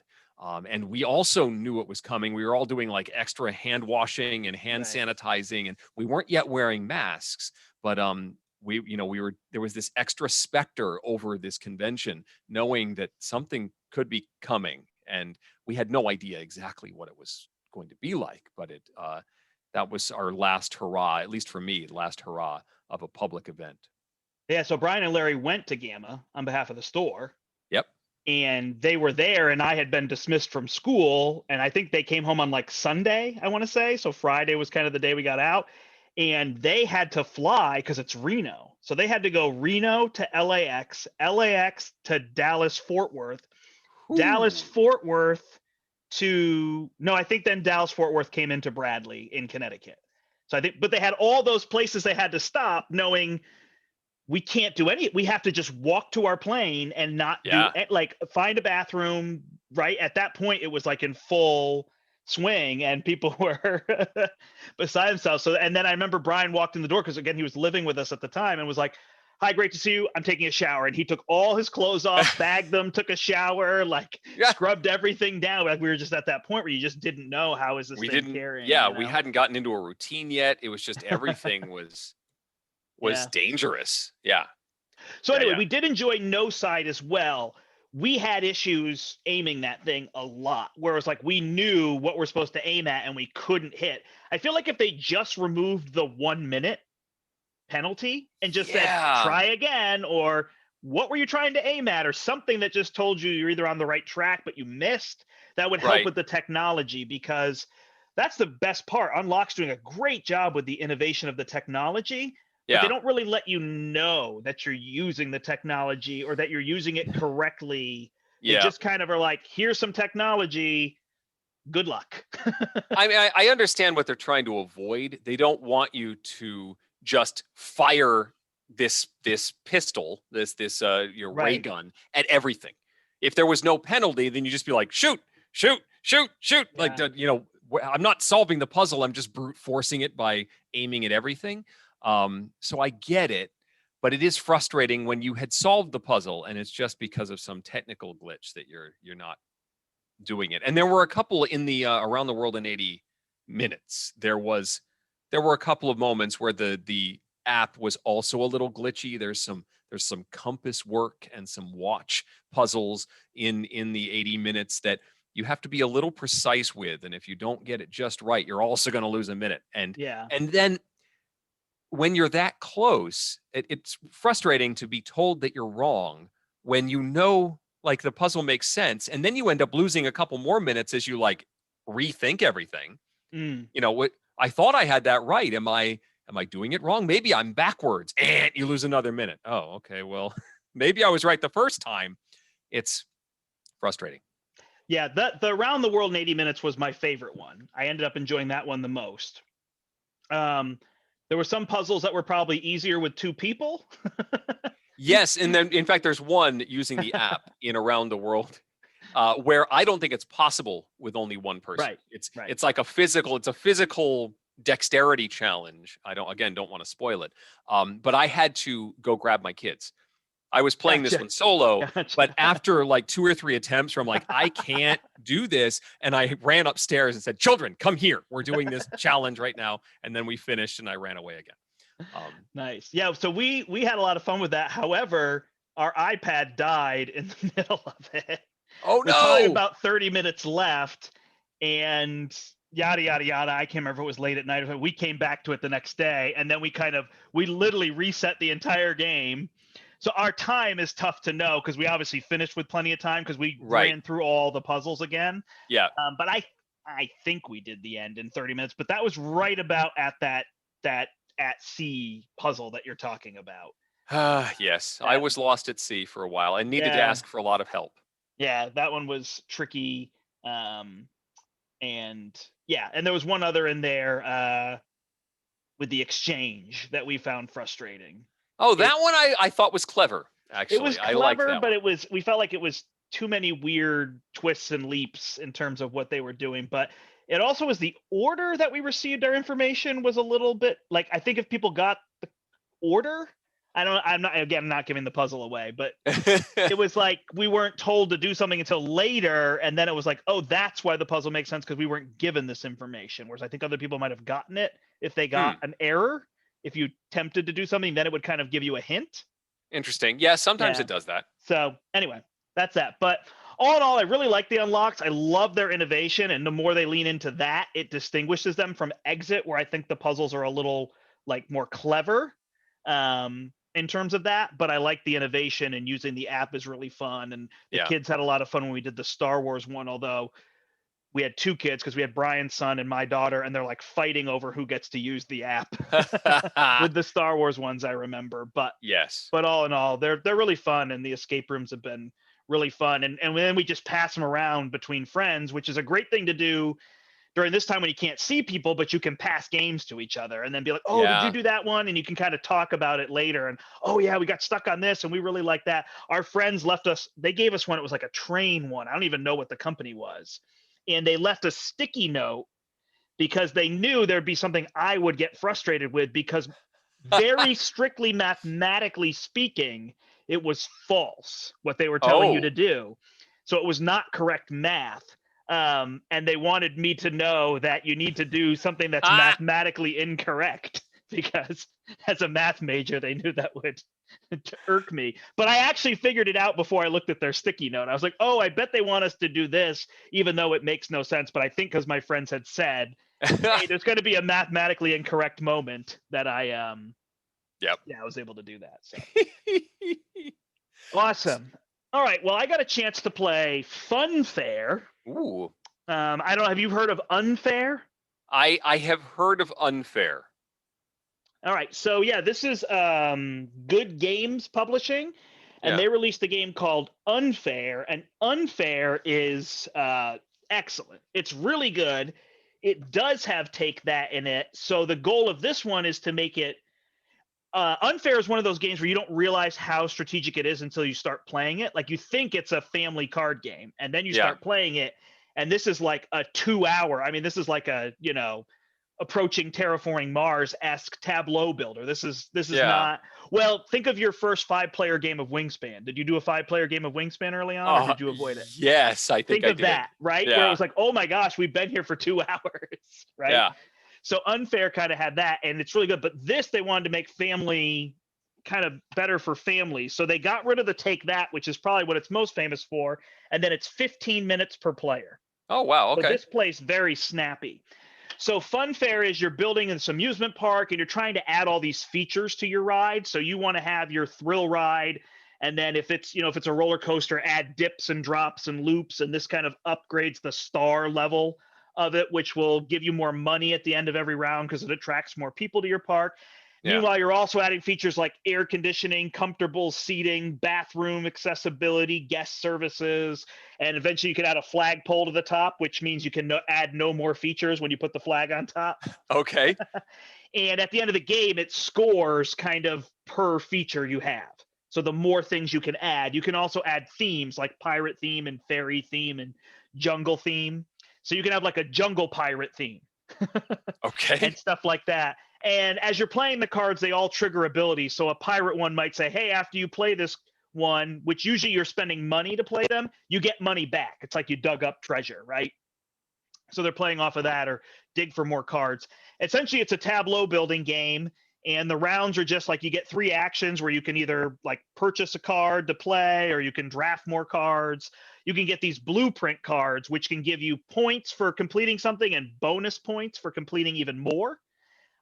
And we also knew it was coming. We were all doing like extra hand washing and hand sanitizing, and we weren't yet wearing masks, but there was this extra specter over this convention, knowing that something could be coming, and we had no idea exactly what it was going to be like. But that was our last hurrah, at least for me, last hurrah of a public event. Yeah. So Brian and Larry went to Gamma on behalf of the store. Yep. And they were there, and I had been dismissed from school, and I think they came home on like Sunday, I want to say. So Friday was kind of the day we got out, and they had to fly because it's Reno. So they had to go Reno to LAX, LAX to Dallas Fort Worth, Dallas Fort Worth I think then Dallas Fort Worth came into Bradley in Connecticut. So I think, but they had all those places they had to stop, knowing we can't do we have to just walk to our plane and not like find a bathroom. Right at that point, it was like in full swing, and people were beside themselves. So, and then I remember Brian walked in the door, because again, he was living with us at the time, and was like, "Hi, great to see you. I'm taking a shower." And he took all his clothes off, bagged them, took a shower, scrubbed everything down. Like, we were just at that point where you just didn't know, how is this thing carrying? Yeah, we hadn't gotten into a routine yet. It was just everything was dangerous. Yeah. So anyway, we did enjoy No Side as well. We had issues aiming that thing a lot, where it's like we knew what we're supposed to aim at and we couldn't hit. I feel like if they just removed the 1 minute penalty and just said, try again, or what were you trying to aim at, or something that just told you you're either on the right track but you missed, that would help with the technology, because that's the best part. Unlock's doing a great job with the innovation of the technology. But they don't really let you know that you're using the technology or that you're using it correctly. They just kind of are like, here's some technology, good luck. I mean, I understand what they're trying to avoid. They don't want you to just fire this pistol, your ray gun at everything. If there was no penalty, then you just be like, shoot. Like, I'm not solving the puzzle. I'm just brute forcing it by aiming at everything. So I get it, but it is frustrating when you had solved the puzzle and it's just because of some technical glitch that you're not doing it. And there were a couple in the Around the World in 80 Minutes. There were a couple of moments where the app was also a little glitchy. There's some compass work and some watch puzzles in the 80 Minutes that you have to be a little precise with. And if you don't get it just right, you're also going to lose a minute. And then when you're that close, it's frustrating to be told that you're wrong when like the puzzle makes sense, and then you end up losing a couple more minutes as you like rethink everything. What I thought I had that right. Am I doing it wrong? Maybe I'm backwards, and you lose another minute. Oh, okay. Well, maybe I was right the first time. It's frustrating. Yeah, the Around the World in 80 Minutes was my favorite one. I ended up enjoying that one the most. There were some puzzles that were probably easier with two people. Yes, and then in fact, there's one using the app in Around the World where I don't think it's possible with only one person. Right. It's like a physical dexterity challenge. I don't want to spoil it. But I had to go grab my kids. I was playing this one solo, but after like 2 or 3 attempts where I'm like, I can't do this. And I ran upstairs and said, children, come here. We're doing this challenge right now. And then we finished and I ran away again. Nice. Yeah. So we had a lot of fun with that. However, our iPad died in the middle of it. Oh With probably no! about 30 minutes left, and yada yada yada. I can't remember if it was late at night. We came back to it the next day, and then we literally reset the entire game. So our time is tough to know because we obviously finished with plenty of time because we ran through all the puzzles again. Yeah. But I think we did the end in 30 minutes, but that was right about at that at sea puzzle that you're talking about. Yes, I was lost at sea for a while and needed to ask for a lot of help. Yeah, that one was tricky. And there was one other in there with the exchange that we found frustrating. Oh, that one I thought was clever, actually. It was clever, but we felt like it was too many weird twists and leaps in terms of what they were doing. But it also was the order that we received our information was a little bit like, I think if people got the order, I'm not giving the puzzle away, but it was like we weren't told to do something until later, and then it was like, oh, that's why the puzzle makes sense because we weren't given this information. Whereas I think other people might have gotten it if they got an error. If you attempted to do something, then it would kind of give you a hint. Interesting. Yeah, sometimes it does that. So anyway, that's that. But all in all, I really like the unlocks. I love their innovation, and the more they lean into that, it distinguishes them from Exit, where I think the puzzles are a little like more clever. In terms of that, but I like the innovation, and using the app is really fun. And the kids had a lot of fun when we did the Star Wars one, although we had 2 kids because we had Brian's son and my daughter, and they're like fighting over who gets to use the app with the Star Wars ones, I remember. But all in all, they're really fun, and the escape rooms have been really fun. And then we just pass them around between friends, which is a great thing to do during this time when you can't see people, but you can pass games to each other and then be like, oh, did you do that one? And you can kind of talk about it later. And, oh yeah, we got stuck on this and we really like that. Our friends they gave us one. It was like a train one. I don't even know what the company was. And they left a sticky note because they knew there'd be something I would get frustrated with, because very strictly mathematically speaking, it was false what they were telling you to do. So it was not correct math. And they wanted me to know that you need to do something that's mathematically incorrect, because as a math major, they knew that would irk me. But I actually figured it out before I looked at their sticky note. I was like, oh, I bet they want us to do this, even though it makes no sense. But I think because my friends had said, hey, there's going to be a mathematically incorrect moment, that I was able to do that. So awesome. All right. Well, I got a chance to play Funfair. Ooh. I don't know. Have you heard of Unfair? I have heard of Unfair. All right. So yeah, this is Good Games Publishing, and they released a game called Unfair, and Unfair is excellent. It's really good. It does have Take That in it. So the goal of this one is to make it Unfair is one of those games where you don't realize how strategic it is until you start playing it. Like, you think it's a family card game, and then you start playing it, and this is like a 2-hour. I mean, this is like a, approaching Terraforming Mars-esque tableau builder. This is not. Well, think of your first 5-player game of Wingspan. Did you do a 5-player game of Wingspan early on, or did you avoid it? Yes, I think I did. That, right? Yeah. Where it was like, oh my gosh, we've been here for 2 hours, right? Yeah. So Unfair kind of had that, and it's really good. But this, they wanted to make family kind of better for families. So they got rid of the Take That, which is probably what it's most famous for, and then it's 15 minutes per player. Oh, wow. Okay. So this plays very snappy. So Funfair is, you're building this amusement park, and you're trying to add all these features to your ride. So you want to have your thrill ride, and then if it's a roller coaster, add dips and drops and loops, and this kind of upgrades the star level of it, which will give you more money at the end of every round because it attracts more people to your park. Yeah. Meanwhile, you're also adding features like air conditioning, comfortable seating, bathroom accessibility, guest services, and eventually you can add a flagpole to the top, which means you can add no more features when you put the flag on top. Okay. And at the end of the game, it scores kind of per feature you have. So the more things you can add, you can also add themes like pirate theme and fairy theme and jungle theme. So you can have like a jungle pirate theme Okay. and stuff like that. And as you're playing the cards, they all trigger abilities. So a pirate one might say, hey, after you play this one, which usually you're spending money to play them, you get money back. It's like you dug up treasure, right? So they're playing off of that or dig for more cards. Essentially, it's a tableau building game. And the rounds are just like you get 3 actions where you can either like purchase a card to play or you can draft more cards. You can get these blueprint cards, which can give you points for completing something and bonus points for completing even more.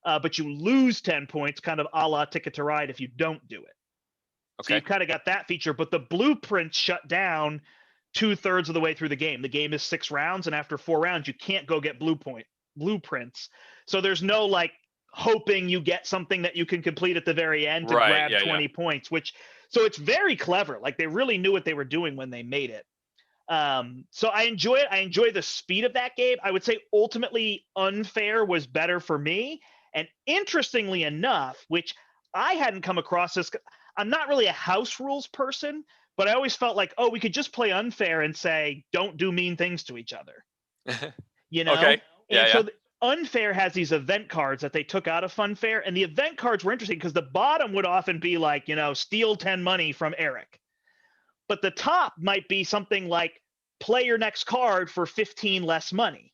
But you lose 10 points, kind of a la Ticket to Ride, if you don't do it. So Okay. you've kind of got that feature, but the blueprints shut down 2/3 of the way through the game. The game is 6 rounds, and after 4 rounds, you can't go get blueprints. So there's no like hoping you get something that you can complete at the very end to Right. grab Yeah. 20 points, which so it's very clever. Like they really knew what they were doing when they made it. So I enjoy it. I enjoy the speed of that game. I would say ultimately Unfair was better for me. And interestingly enough, which I hadn't come across this, I'm not really a house rules person, but I always felt like, oh, we could just play Unfair and say, don't do mean things to each other, you know? Okay. Yeah. And Yeah. so Unfair has these event cards that they took out of Funfair, and the event cards were interesting because the bottom would often be like, steal 10 money from Eric. But the top might be something like play your next card for 15 less money.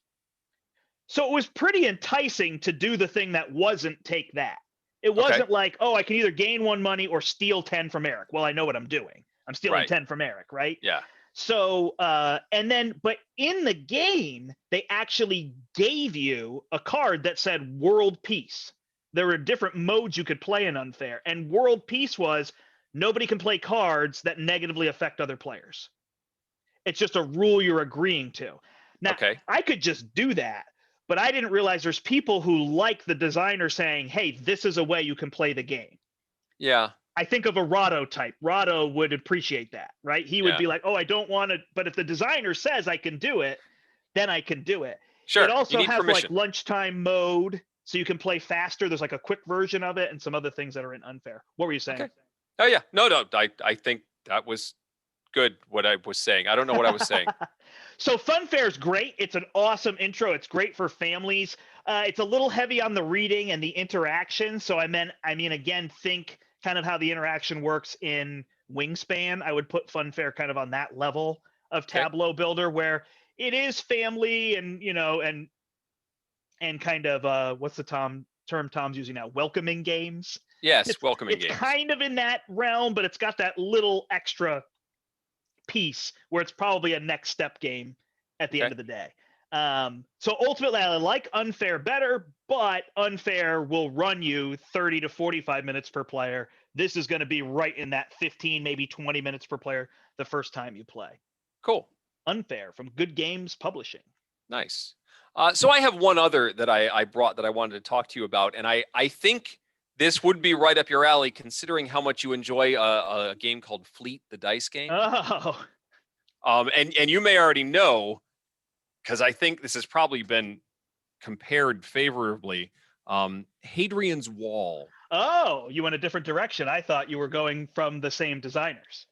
So it was pretty enticing to do the thing that wasn't take that. It wasn't like, oh, I can either gain 1 money or steal 10 from Eric. Well, I know what I'm doing. I'm stealing Right. 10 from Eric, right? Yeah. So, and then, but in the game, they actually gave you a card that said World Peace. There were different modes you could play in Unfair, and World Peace was nobody can play cards that negatively affect other players. It's just a rule you're agreeing to. Now, Okay. I could just do that, but I didn't realize there's people who like the designer saying, hey, this is a way you can play the game. Yeah. I think of a Rado type. Rado would appreciate that, right? He would Yeah. be like, oh, I don't want to, but if the designer says I can do it, then I can do it. Sure. It You also need has permission. like lunchtime mode, so you can play faster. There's like a quick version of it and some other things that are in Unfair. What were you saying? Okay. Oh yeah. No. I think that was good. What I was saying. I don't know what I was saying. So Funfair is great. It's an awesome intro. It's great for families. It's a little heavy on the reading and the interaction. So I mean, again, think kind of how the interaction works in Wingspan. I would put Funfair kind of on that level of Okay. tableau builder where it is family and and kind of what's the term Tom's using now? Welcoming games. Yes. It's Welcoming it's games. kind of in that realm, but it's got that little extra piece where it's probably a next step game at the end of the day. So ultimately, I like Unfair better, but Unfair will run you 30 to 45 minutes per player. This is going to be right in that 15, maybe 20 minutes per player the first time you play. Cool. Unfair from Good Games Publishing. Nice. So I have one other that I brought that I wanted to talk to you about, and I think this would be right up your alley, considering how much you enjoy a game called Fleet, the dice game. Oh, And you may already know, because I think this has probably been compared favorably. Hadrian's Wall. oh, you went a different direction. I thought you were going from the same designers.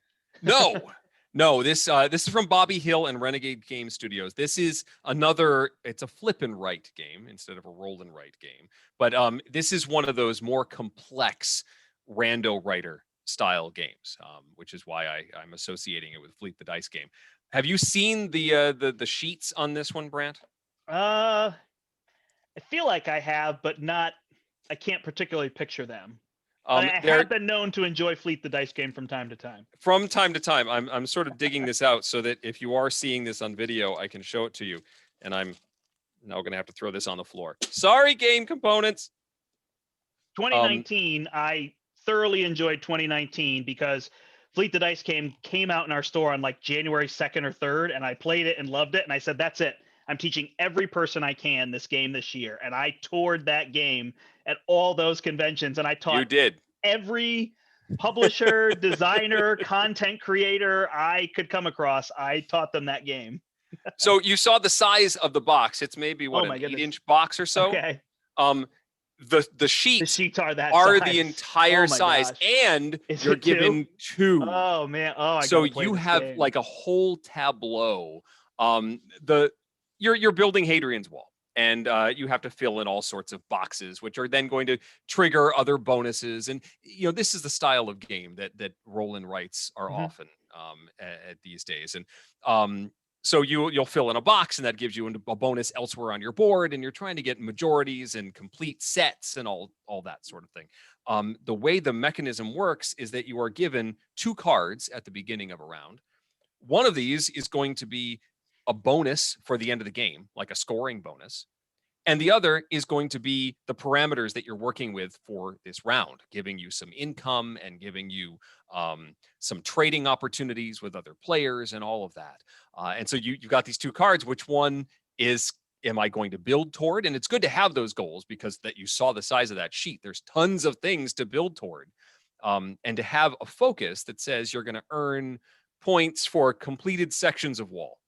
No, this is from Bobby Hill and Renegade Game Studios. This is it's a flip and write game instead of a roll and write game. But this is one of those more complex rando writer style games, which is why I'm associating it with Fleet the Dice game. Have you seen the sheets on this one, Brandt? I feel like I have, but not. I can't particularly picture them. I have been known to enjoy Fleet the Dice game from time to time. From time to time, I'm sort of digging this out so that if you are seeing this on video, I can show it to you. And I'm now going to have to throw this on the floor. Sorry, game components. 2019, I thoroughly enjoyed 2019 because Fleet the Dice came out in our store on like January 2nd or 3rd, and I played it and loved it. And I said, that's it. I'm teaching every person I can this game this year. And I toured that game at all those conventions, and I taught You did. every publisher, designer, content creator I could come across. I taught them that game. So you saw the size of the box. It's maybe Oh an my goodness. 8-inch box or so. Okay. The The sheets sheets are that are size. the entire Oh my size, gosh. and Is you're it 2? given 2. Oh man. Oh, I So gotta play you this have game. like a whole tableau. The you're building Hadrian's Wall, and you have to fill in all sorts of boxes, which are then going to trigger other bonuses. And this is the style of game that roll and writes are Mhm. often at these days. And so you'll fill in a box, and that gives you a bonus elsewhere on your board, and you're trying to get majorities and complete sets and all that sort of thing. The way the mechanism works is that you are given 2 cards at the beginning of a round. One of these is going to be a bonus for the end of the game, like a scoring bonus. And the other is going to be the parameters that you're working with for this round, giving you some income and giving you some trading opportunities with other players and all of that. And so you've got these 2 cards. Which one am I going to build toward? And it's good to have those goals, because that you saw the size of that sheet. There's tons of things to build toward. And to have a focus that says you're going to earn points for completed sections of wall,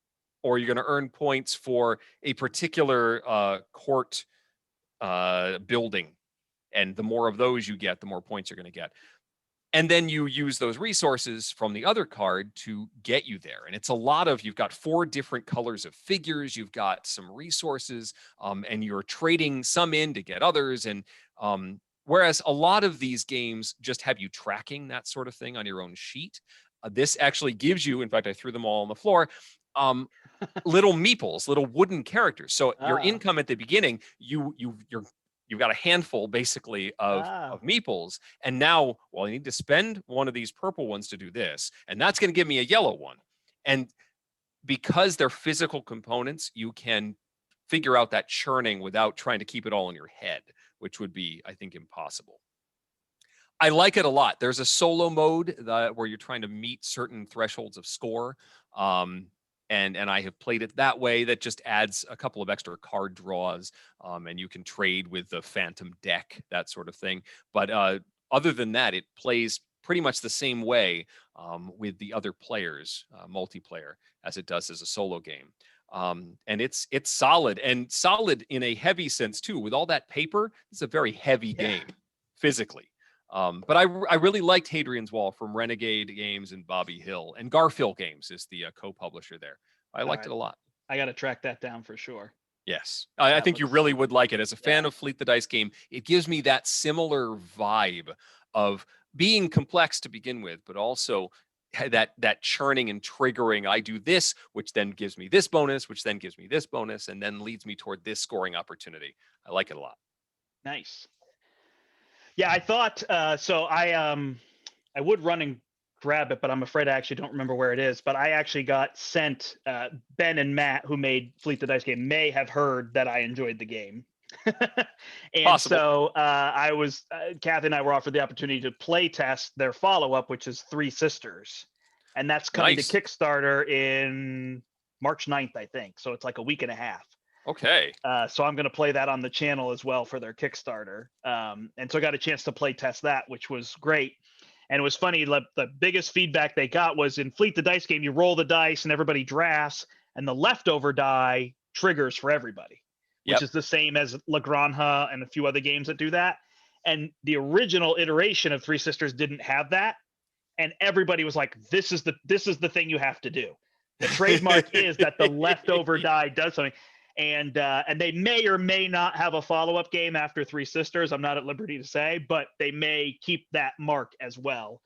or you're going to earn points for a particular court building. And the more of those you get, the more points you're going to get. And then you use those resources from the other card to get you there. And it's a lot of, you've got 4 different colors of figures, you've got some resources, and you're trading some in to get others. And whereas a lot of these games just have you tracking that sort of thing on your own sheet, this actually gives you, in fact, I threw them all on the floor, little meeples, little wooden characters. So your Ah. income at the beginning, you've got a handful basically of Ah. meeples. And now, well, I need to spend one of these purple ones to do this, and that's going to give me a yellow one. And because they're physical components, you can figure out that churning without trying to keep it all in your head, which would be, I think, impossible. I like it a lot. There's a solo mode where you're trying to meet certain thresholds of score. And I have played it that way. That just adds a couple of extra card draws, and you can trade with the phantom deck, that sort of thing. But other than that, it plays pretty much the same way with the other players, multiplayer, as it does as a solo game. And it's solid, and solid in a heavy sense too. With all that paper, it's a very heavy game physically. But I really liked Hadrian's Wall from Renegade Games and Bobby Hill, and Garfield Games is the co-publisher there. I liked it a lot. I got to track that down for sure. Yes, I think you really would like it. As a fan of Fleet the Dice game, it gives me that similar vibe of being complex to begin with, but also that churning and triggering. I do this, which then gives me this bonus, which then gives me this bonus, and then leads me toward this scoring opportunity. I like it a lot. Nice. Yeah, I thought so. I would run and grab it, but I'm afraid I actually don't remember where it is. But I actually got sent. Ben and Matt, who made Fleet the Dice game, may have heard that I enjoyed the game. And Possible. so I was, Kathy and I were offered the opportunity to play test their follow-up, which is Three Sisters. And that's coming Nice. to Kickstarter in March 9th, I think. So it's like a week and a half. Okay. So I'm going to play that on the channel as well for their Kickstarter. And so I got a chance to play test that, which was great. And it was funny. The biggest feedback they got was in Fleet the Dice game, you roll the dice and everybody drafts, and the leftover die triggers for everybody, which is the same as La Granja and a few other games that do that. And the original iteration of Three Sisters didn't have that. And everybody was like, this is the thing you have to do. The trademark is that the leftover die does something. And they may or may not have a follow-up game after Three Sisters. I'm not at liberty to say, but they may keep that mark as well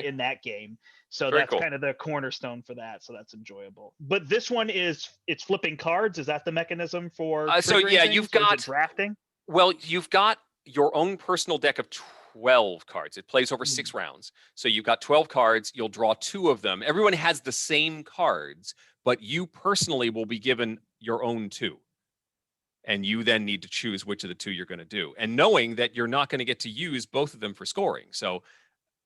in that game. So very that's cool. Kind of the cornerstone for that. So that's enjoyable. But this one it's flipping cards. Is that the mechanism for? So yeah, you've got drafting. Well, you've got your own personal deck of 12 cards. It plays over 6 rounds. So you've got 12 cards. You'll draw 2 of them. Everyone has the same cards, but you personally will be given your own 2. And you then need to choose which of the 2 you're going to do. And knowing that you're not going to get to use both of them for scoring. So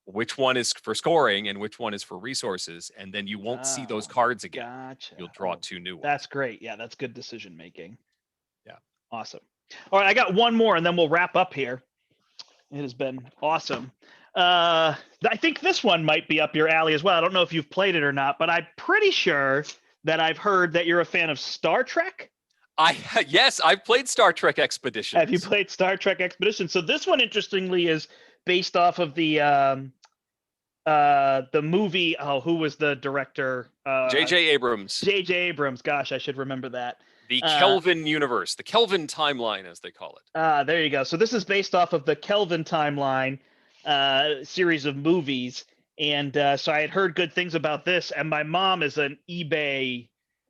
which one is for scoring and which one is for resources. And then you won't see those cards again. Gotcha. You'll draw 2 new ones. That's great. Yeah, that's good decision making. Yeah. Awesome. All right, I got one more and then we'll wrap up here. It has been awesome. I think this one might be up your alley as well. I don't know if you've played it or not, but I'm pretty sure that I've heard that you're a fan of Star Trek. Yes, I've played Star Trek Have you Expeditions. played Star Trek Expedition? So this one, interestingly, is based off of the movie. Oh, who was the director? J.J. Abrams, J.J. Abrams. Gosh, I should remember that. the Uh, Kelvin universe, the Kelvin timeline, as they call it. there you go. So this is based off of the Kelvin timeline series of movies, and so I had heard good things about this. And my mom is an eBay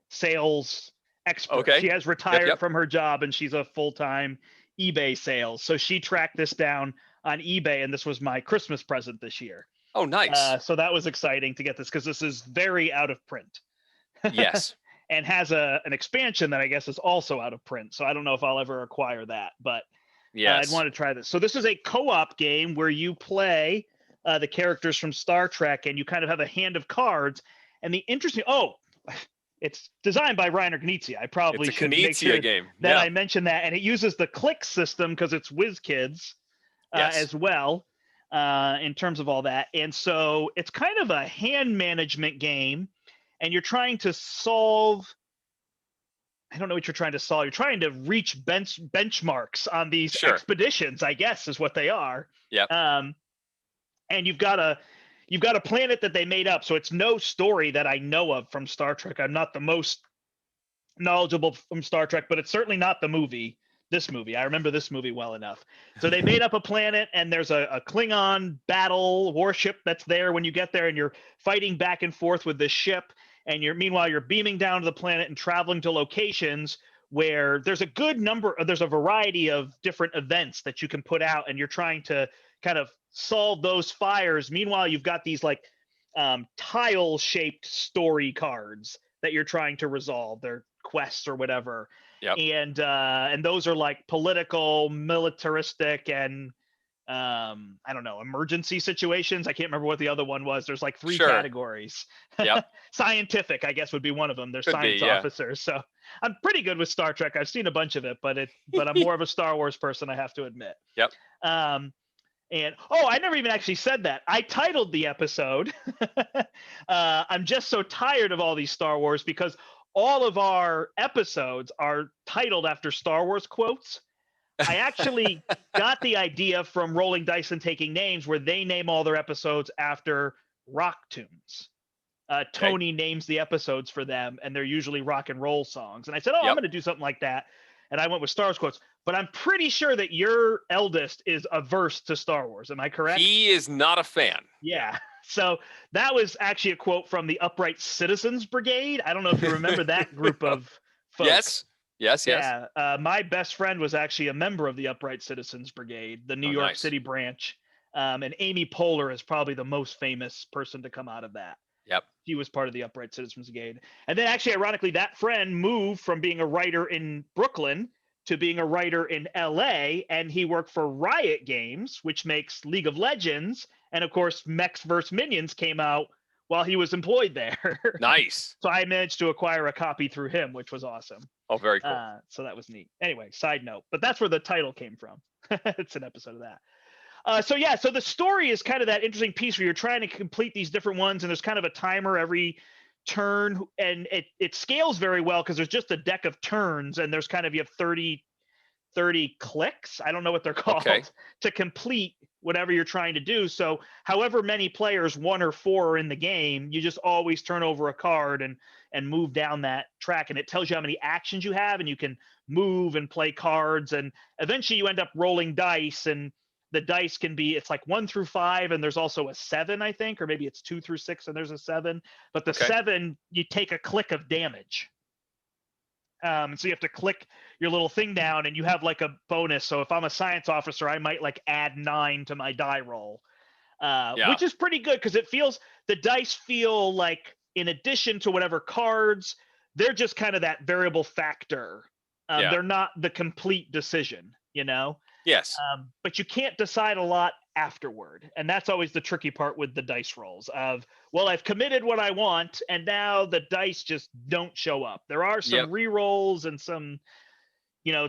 sales expert. She Okay. has Yep. retired Yep. from her job, and she's a full-time eBay sales. So she tracked this down on eBay, and this was my Christmas present this year. Oh, nice. So that was exciting to get this because this is very out of print. Yes. And has an expansion that I guess is also out of print. So I don't know if I'll ever acquire that, but I'd Yes. want to try this. So this is a co-op game where you play the characters from Star Trek, and you kind of have a hand of cards. And the interesting, it's designed by Reiner Knizia. I probably It's a should make Knizia sure game. that Yeah. I mention that. And it uses the click system because it's WizKids Yes. as well in terms of all that. And so it's kind of a hand management game, and you're trying to solve. I don't know what you're trying to solve. You're trying to reach benchmarks on these Sure. expeditions, I guess, is what they are. Yep. And you've got a planet that they made up. So it's no story that I know of from Star Trek. I'm not the most knowledgeable from Star Trek, but it's certainly not the movie. This movie, I remember this movie well enough. So they made up a planet, and there's a Klingon battle warship that's there when you get there, and you're fighting back and forth with this ship. And meanwhile you're beaming down to the planet and traveling to locations where there's a variety of different events that you can put out, and you're trying to kind of solve those fires. Meanwhile, you've got these like tile shaped story cards that you're trying to resolve. They're quests or whatever. Yep. And those are like political, militaristic, and I don't know, emergency situations. I can't remember what the other one was. There's like three Sure. categories. Yep. Scientific, I guess, would be one of them. There's Could science be, yeah. officers. So I'm pretty good with Star Trek. I've seen a bunch of it, but I'm more of a Star Wars person, I have to admit. Yep. And I never even actually said that. I titled the episode. I'm just so tired of all these Star Wars because all of our episodes are titled after Star Wars quotes. I actually got the idea from Rolling Dice and Taking Names, where they name all their episodes after rock tunes. Tony names the episodes for them, and they're usually rock and roll songs. And I said, I'm Yep. going to do something like that. And I went with Star Wars quotes. But I'm pretty sure that your eldest is averse to Star Wars. Am I correct? He is not a fan. Yeah. So that was actually a quote from the Upright Citizens Brigade. I don't know if you remember that group of folks. Yes. Yeah. My best friend was actually a member of the Upright Citizens Brigade, the New York nice. City branch. And Amy Poehler is probably the most famous person to come out of that. Yep. He was part of the Upright Citizens Brigade. And then actually, ironically, that friend moved from being a writer in Brooklyn to being a writer in LA, and he worked for Riot Games, which makes League of Legends. And of course, Mechs vs. Minions came out while he was employed there. Nice. So I managed to acquire a copy through him, which was awesome. Oh, very cool. So that was neat. Anyway, side note, but that's where the title came from. It's an episode of that. So the story is kind of that interesting piece where you're trying to complete these different ones, and there's kind of a timer every turn, and it scales very well because there's just a deck of turns, and there's kind of, you have 30 clicks, I don't know what they're called, to complete whatever you're trying to do. So however many players, 1 or 4, are in the game, you just always turn over a card and move down that track, and it tells you how many actions you have, and you can move and play cards, and eventually you end up rolling dice, and the dice can be, it's like 1 through 5, and there's also a 7, I think, or maybe it's 2 through 6 and there's a 7. But the 7, you take a click of damage. And so you have to click your little thing down, and you have like a bonus. So if I'm a science officer, I might like add 9 to my die roll, which is pretty good because the dice feel like, in addition to whatever cards, they're just kind of that variable factor. They're not the complete decision, you know? Yes. But you can't decide a lot afterward. And that's always the tricky part with the dice rolls of, well, I've committed what I want, and now the dice just don't show up. There are some re-rolls and some,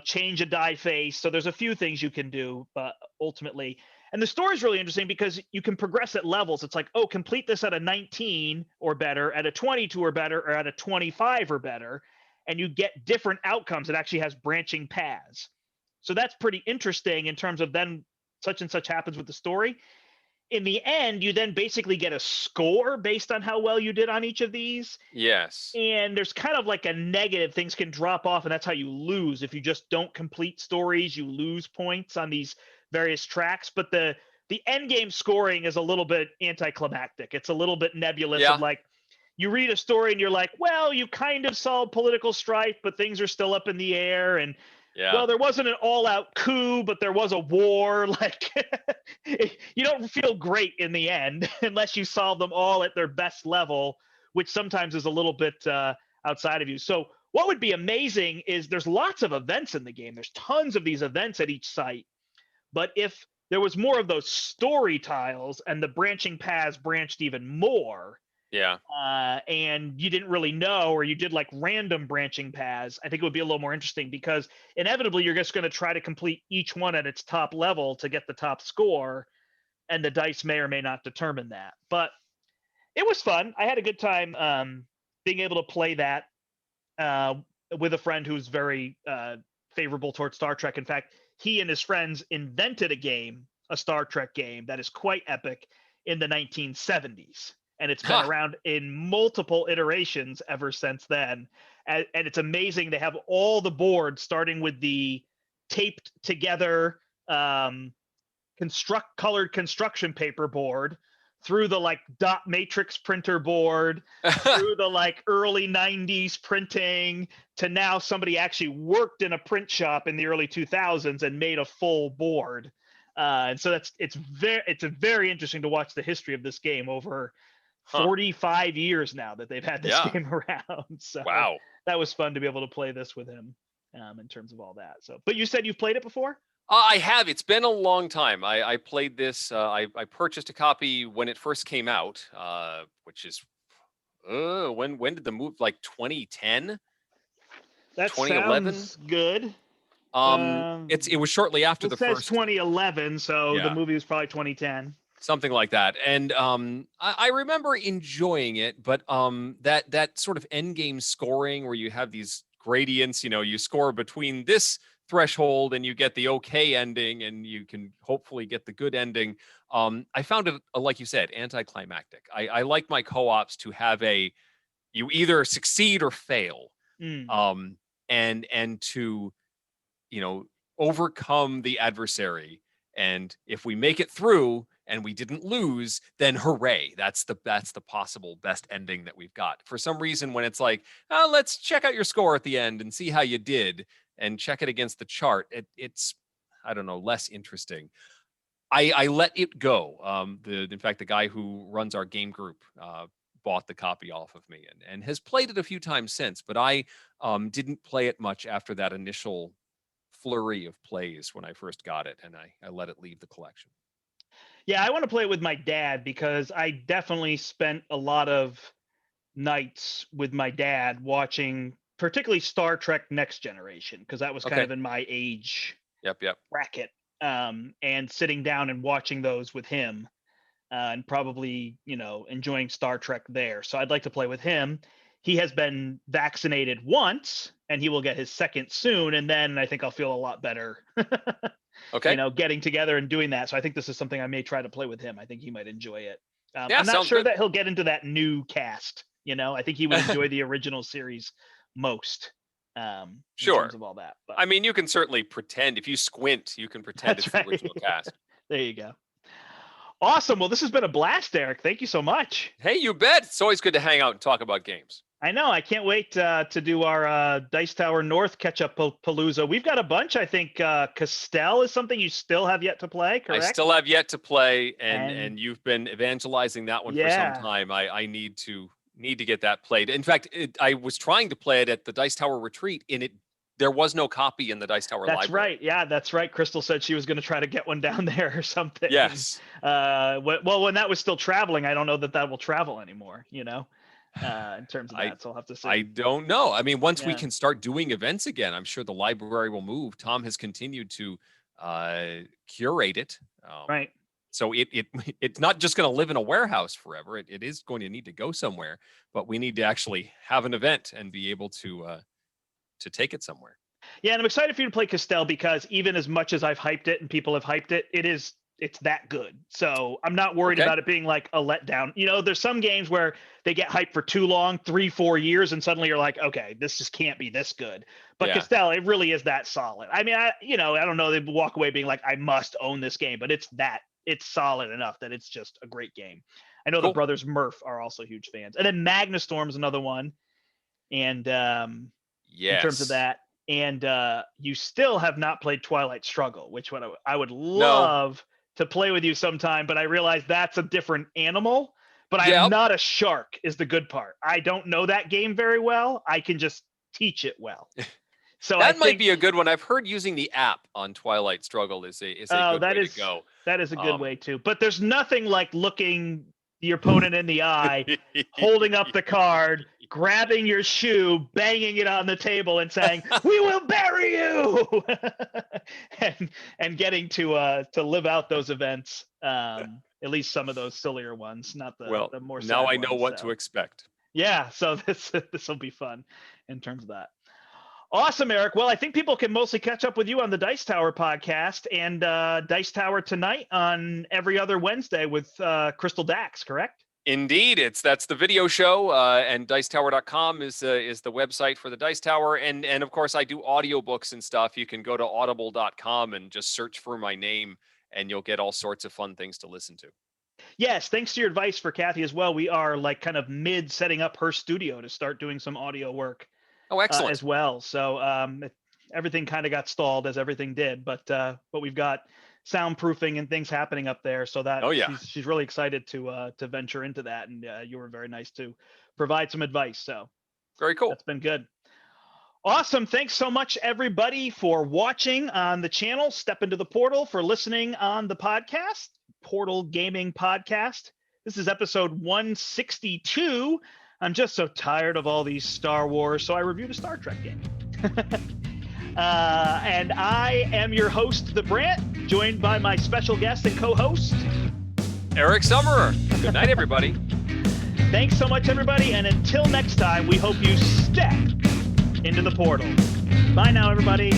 change a die face. So there's a few things you can do, but ultimately, and the story is really interesting because you can progress at levels. It's like, complete this at a 19 or better, at a 22 or better, or at a 25 or better. and you get different outcomes. It actually has branching paths. So that's pretty interesting in terms of then such and such happens with the story. In the end, you then basically get a score based on how well you did on each of these. Yes. And there's kind of like a negative, things can drop off, and that's how you lose. If you just don't complete stories, you lose points on these various tracks. But the end game scoring is a little bit anticlimactic. It's a little bit nebulous of Yeah. like, you read a story and you're like, well, you kind of solved political strife, but things are still up in the air. And Yeah. well, there wasn't an all-out coup, but there was a war. Like, you don't feel great in the end unless you solve them all at their best level, which sometimes is a little bit outside of you. So what would be amazing is there's lots of events in the game. There's tons of these events at each site. But if there was more of those story tiles and the branching paths branched even more, Yeah. and you didn't really know, or you did like random branching paths, I think it would be a little more interesting, because inevitably you're just going to try to complete each one at its top level to get the top score, and the dice may or may not determine that. But it was fun. I had a good time being able to play that uh, with a friend who's very favorable towards Star Trek. In fact, he and his friends invented a Star Trek game that is quite epic in the 1970s. And it's been Huh. around in multiple iterations ever since then. And it's amazing. They have all the boards, starting with the taped together colored construction paper board, through the like dot matrix printer board, through the like early 90s printing, to now somebody actually worked in a print shop in the early 2000s and made a full board. And so it's very interesting to watch the history of this game over 45 years now that they've had this game around. So Wow. that was fun to be able to play this with him in terms of all that. So, but you said you've played it before? I have. It's been a long time. I played this. I purchased a copy when it first came out, which is when did the move? Like 2010, That 2011. sounds good. It was shortly after the It says first. 2011, so the Yeah. movie was probably 2010. Something like that. And I remember enjoying it, but that sort of end game scoring where you have these gradients, you score between this threshold and you get the okay ending, and you can hopefully get the good ending. I found it, like you said, anticlimactic. I like my co-ops to have you either succeed or fail, and to overcome the adversary. And if we make it through and we didn't lose, then hooray, that's the possible best ending that we've got. For some reason, when it's like, let's check out your score at the end and see how you did and check it against the chart, it's I don't know, less interesting. I let it go. In fact, the guy who runs our game group bought the copy off of me and has played it a few times since, but I didn't play it much after that initial flurry of plays when I first got it, and I let it leave the collection. Yeah, I want to play it with my dad, because I definitely spent a lot of nights with my dad watching particularly Star Trek Next Generation, because that was kind of in my age Yep. bracket, and sitting down and watching those with him, and probably enjoying Star Trek there. So I'd like to play with him. He has been vaccinated once, and he will get his second soon, and then I think I'll feel a lot better. Okay. Getting together and doing that. So I think this is something I may try to play with him. I think he might enjoy it. Yeah, I'm not sounds sure good. that he'll get into that new cast. I think he would enjoy the original series most. In Sure. terms of all that. But I mean, you can certainly pretend. If you squint, you can pretend that's it's right. the original cast. There you go. Awesome. Well, this has been a blast, Eric. Thank you so much. Hey, you bet. It's always good to hang out and talk about games. I know. I can't wait to do our Dice Tower North catch-up palooza. We've got a bunch. I think Castell is something you still have yet to play, correct? I still have yet to play, and you've been evangelizing that one for some time. I need to get that played. In fact, I was trying to play it at the Dice Tower retreat, and there was no copy in the Dice Tower library. That's right. Yeah, that's right. Crystal said she was going to try to get one down there or something. Yes. Well, when that was still traveling, I don't know that will travel anymore, in terms of that. So I'll have to see. I don't know. I mean, once we can start doing events again, I'm sure the library will move. Tom has continued to curate it. Right. So it's not just going to live in a warehouse forever. It is going to need to go somewhere, but we need to actually have an event and be able to to take it somewhere. Yeah, and I'm excited for you to play Castell because even as much as I've hyped it and people have hyped it, it's that good. So I'm not worried Okay. about it being like a letdown. You know, there's some games where they get hyped for too long, 3-4 years, and suddenly you're like, okay, this just can't be this good. But Yeah. Castell, it really is that solid. I mean, I don't know, they walk away being like, I must own this game, but it's solid enough that it's just a great game. I know Cool. the brothers Murph are also huge fans. And then Magnastorm's another one. And in terms of that. And you still have not played Twilight Struggle, which I would love to play with you sometime, but I realize that's a different animal. But I am not a shark is the good part. I don't know that game very well. I can just teach it well. So that might be a good one. I've heard using the app on Twilight Struggle is a good way to go. That is a good way too. But there's nothing like looking your opponent in the eye, holding up the card, grabbing your shoe, banging it on the table and saying, "We will bury you," and getting to live out those events. At least some of those sillier ones, not the more. Now I know ones, what to expect. Yeah, so this will be fun in terms of that. Awesome, Eric. Well, I think people can mostly catch up with you on the Dice Tower podcast and Dice Tower tonight on every other Wednesday with Crystal Dax, correct? Indeed, that's the video show, and dicetower.com is the website for the Dice Tower, and of course I do audiobooks and stuff. You can go to audible.com and just search for my name, and you'll get all sorts of fun things to listen to. Yes, thanks to your advice for Kathy as well. We are like kind of mid setting up her studio to start doing some audio work. Oh, excellent. As well. So everything kind of got stalled as everything did, but we've got soundproofing and things happening up there. So that she's really excited to venture into that. And you were very nice to provide some advice. So very cool. That's been good. Awesome. Thanks so much, everybody, for watching on the channel. Step into the portal for listening on the podcast, Portal Gaming Podcast. This is episode 162. I'm just so tired of all these Star Wars, so I reviewed a Star Trek game. And I am your host, the Brandt, joined by my special guest and co-host, Eric Summerer. Good night, everybody. Thanks so much, everybody, and until next time, we hope you step into the portal. Bye now, everybody.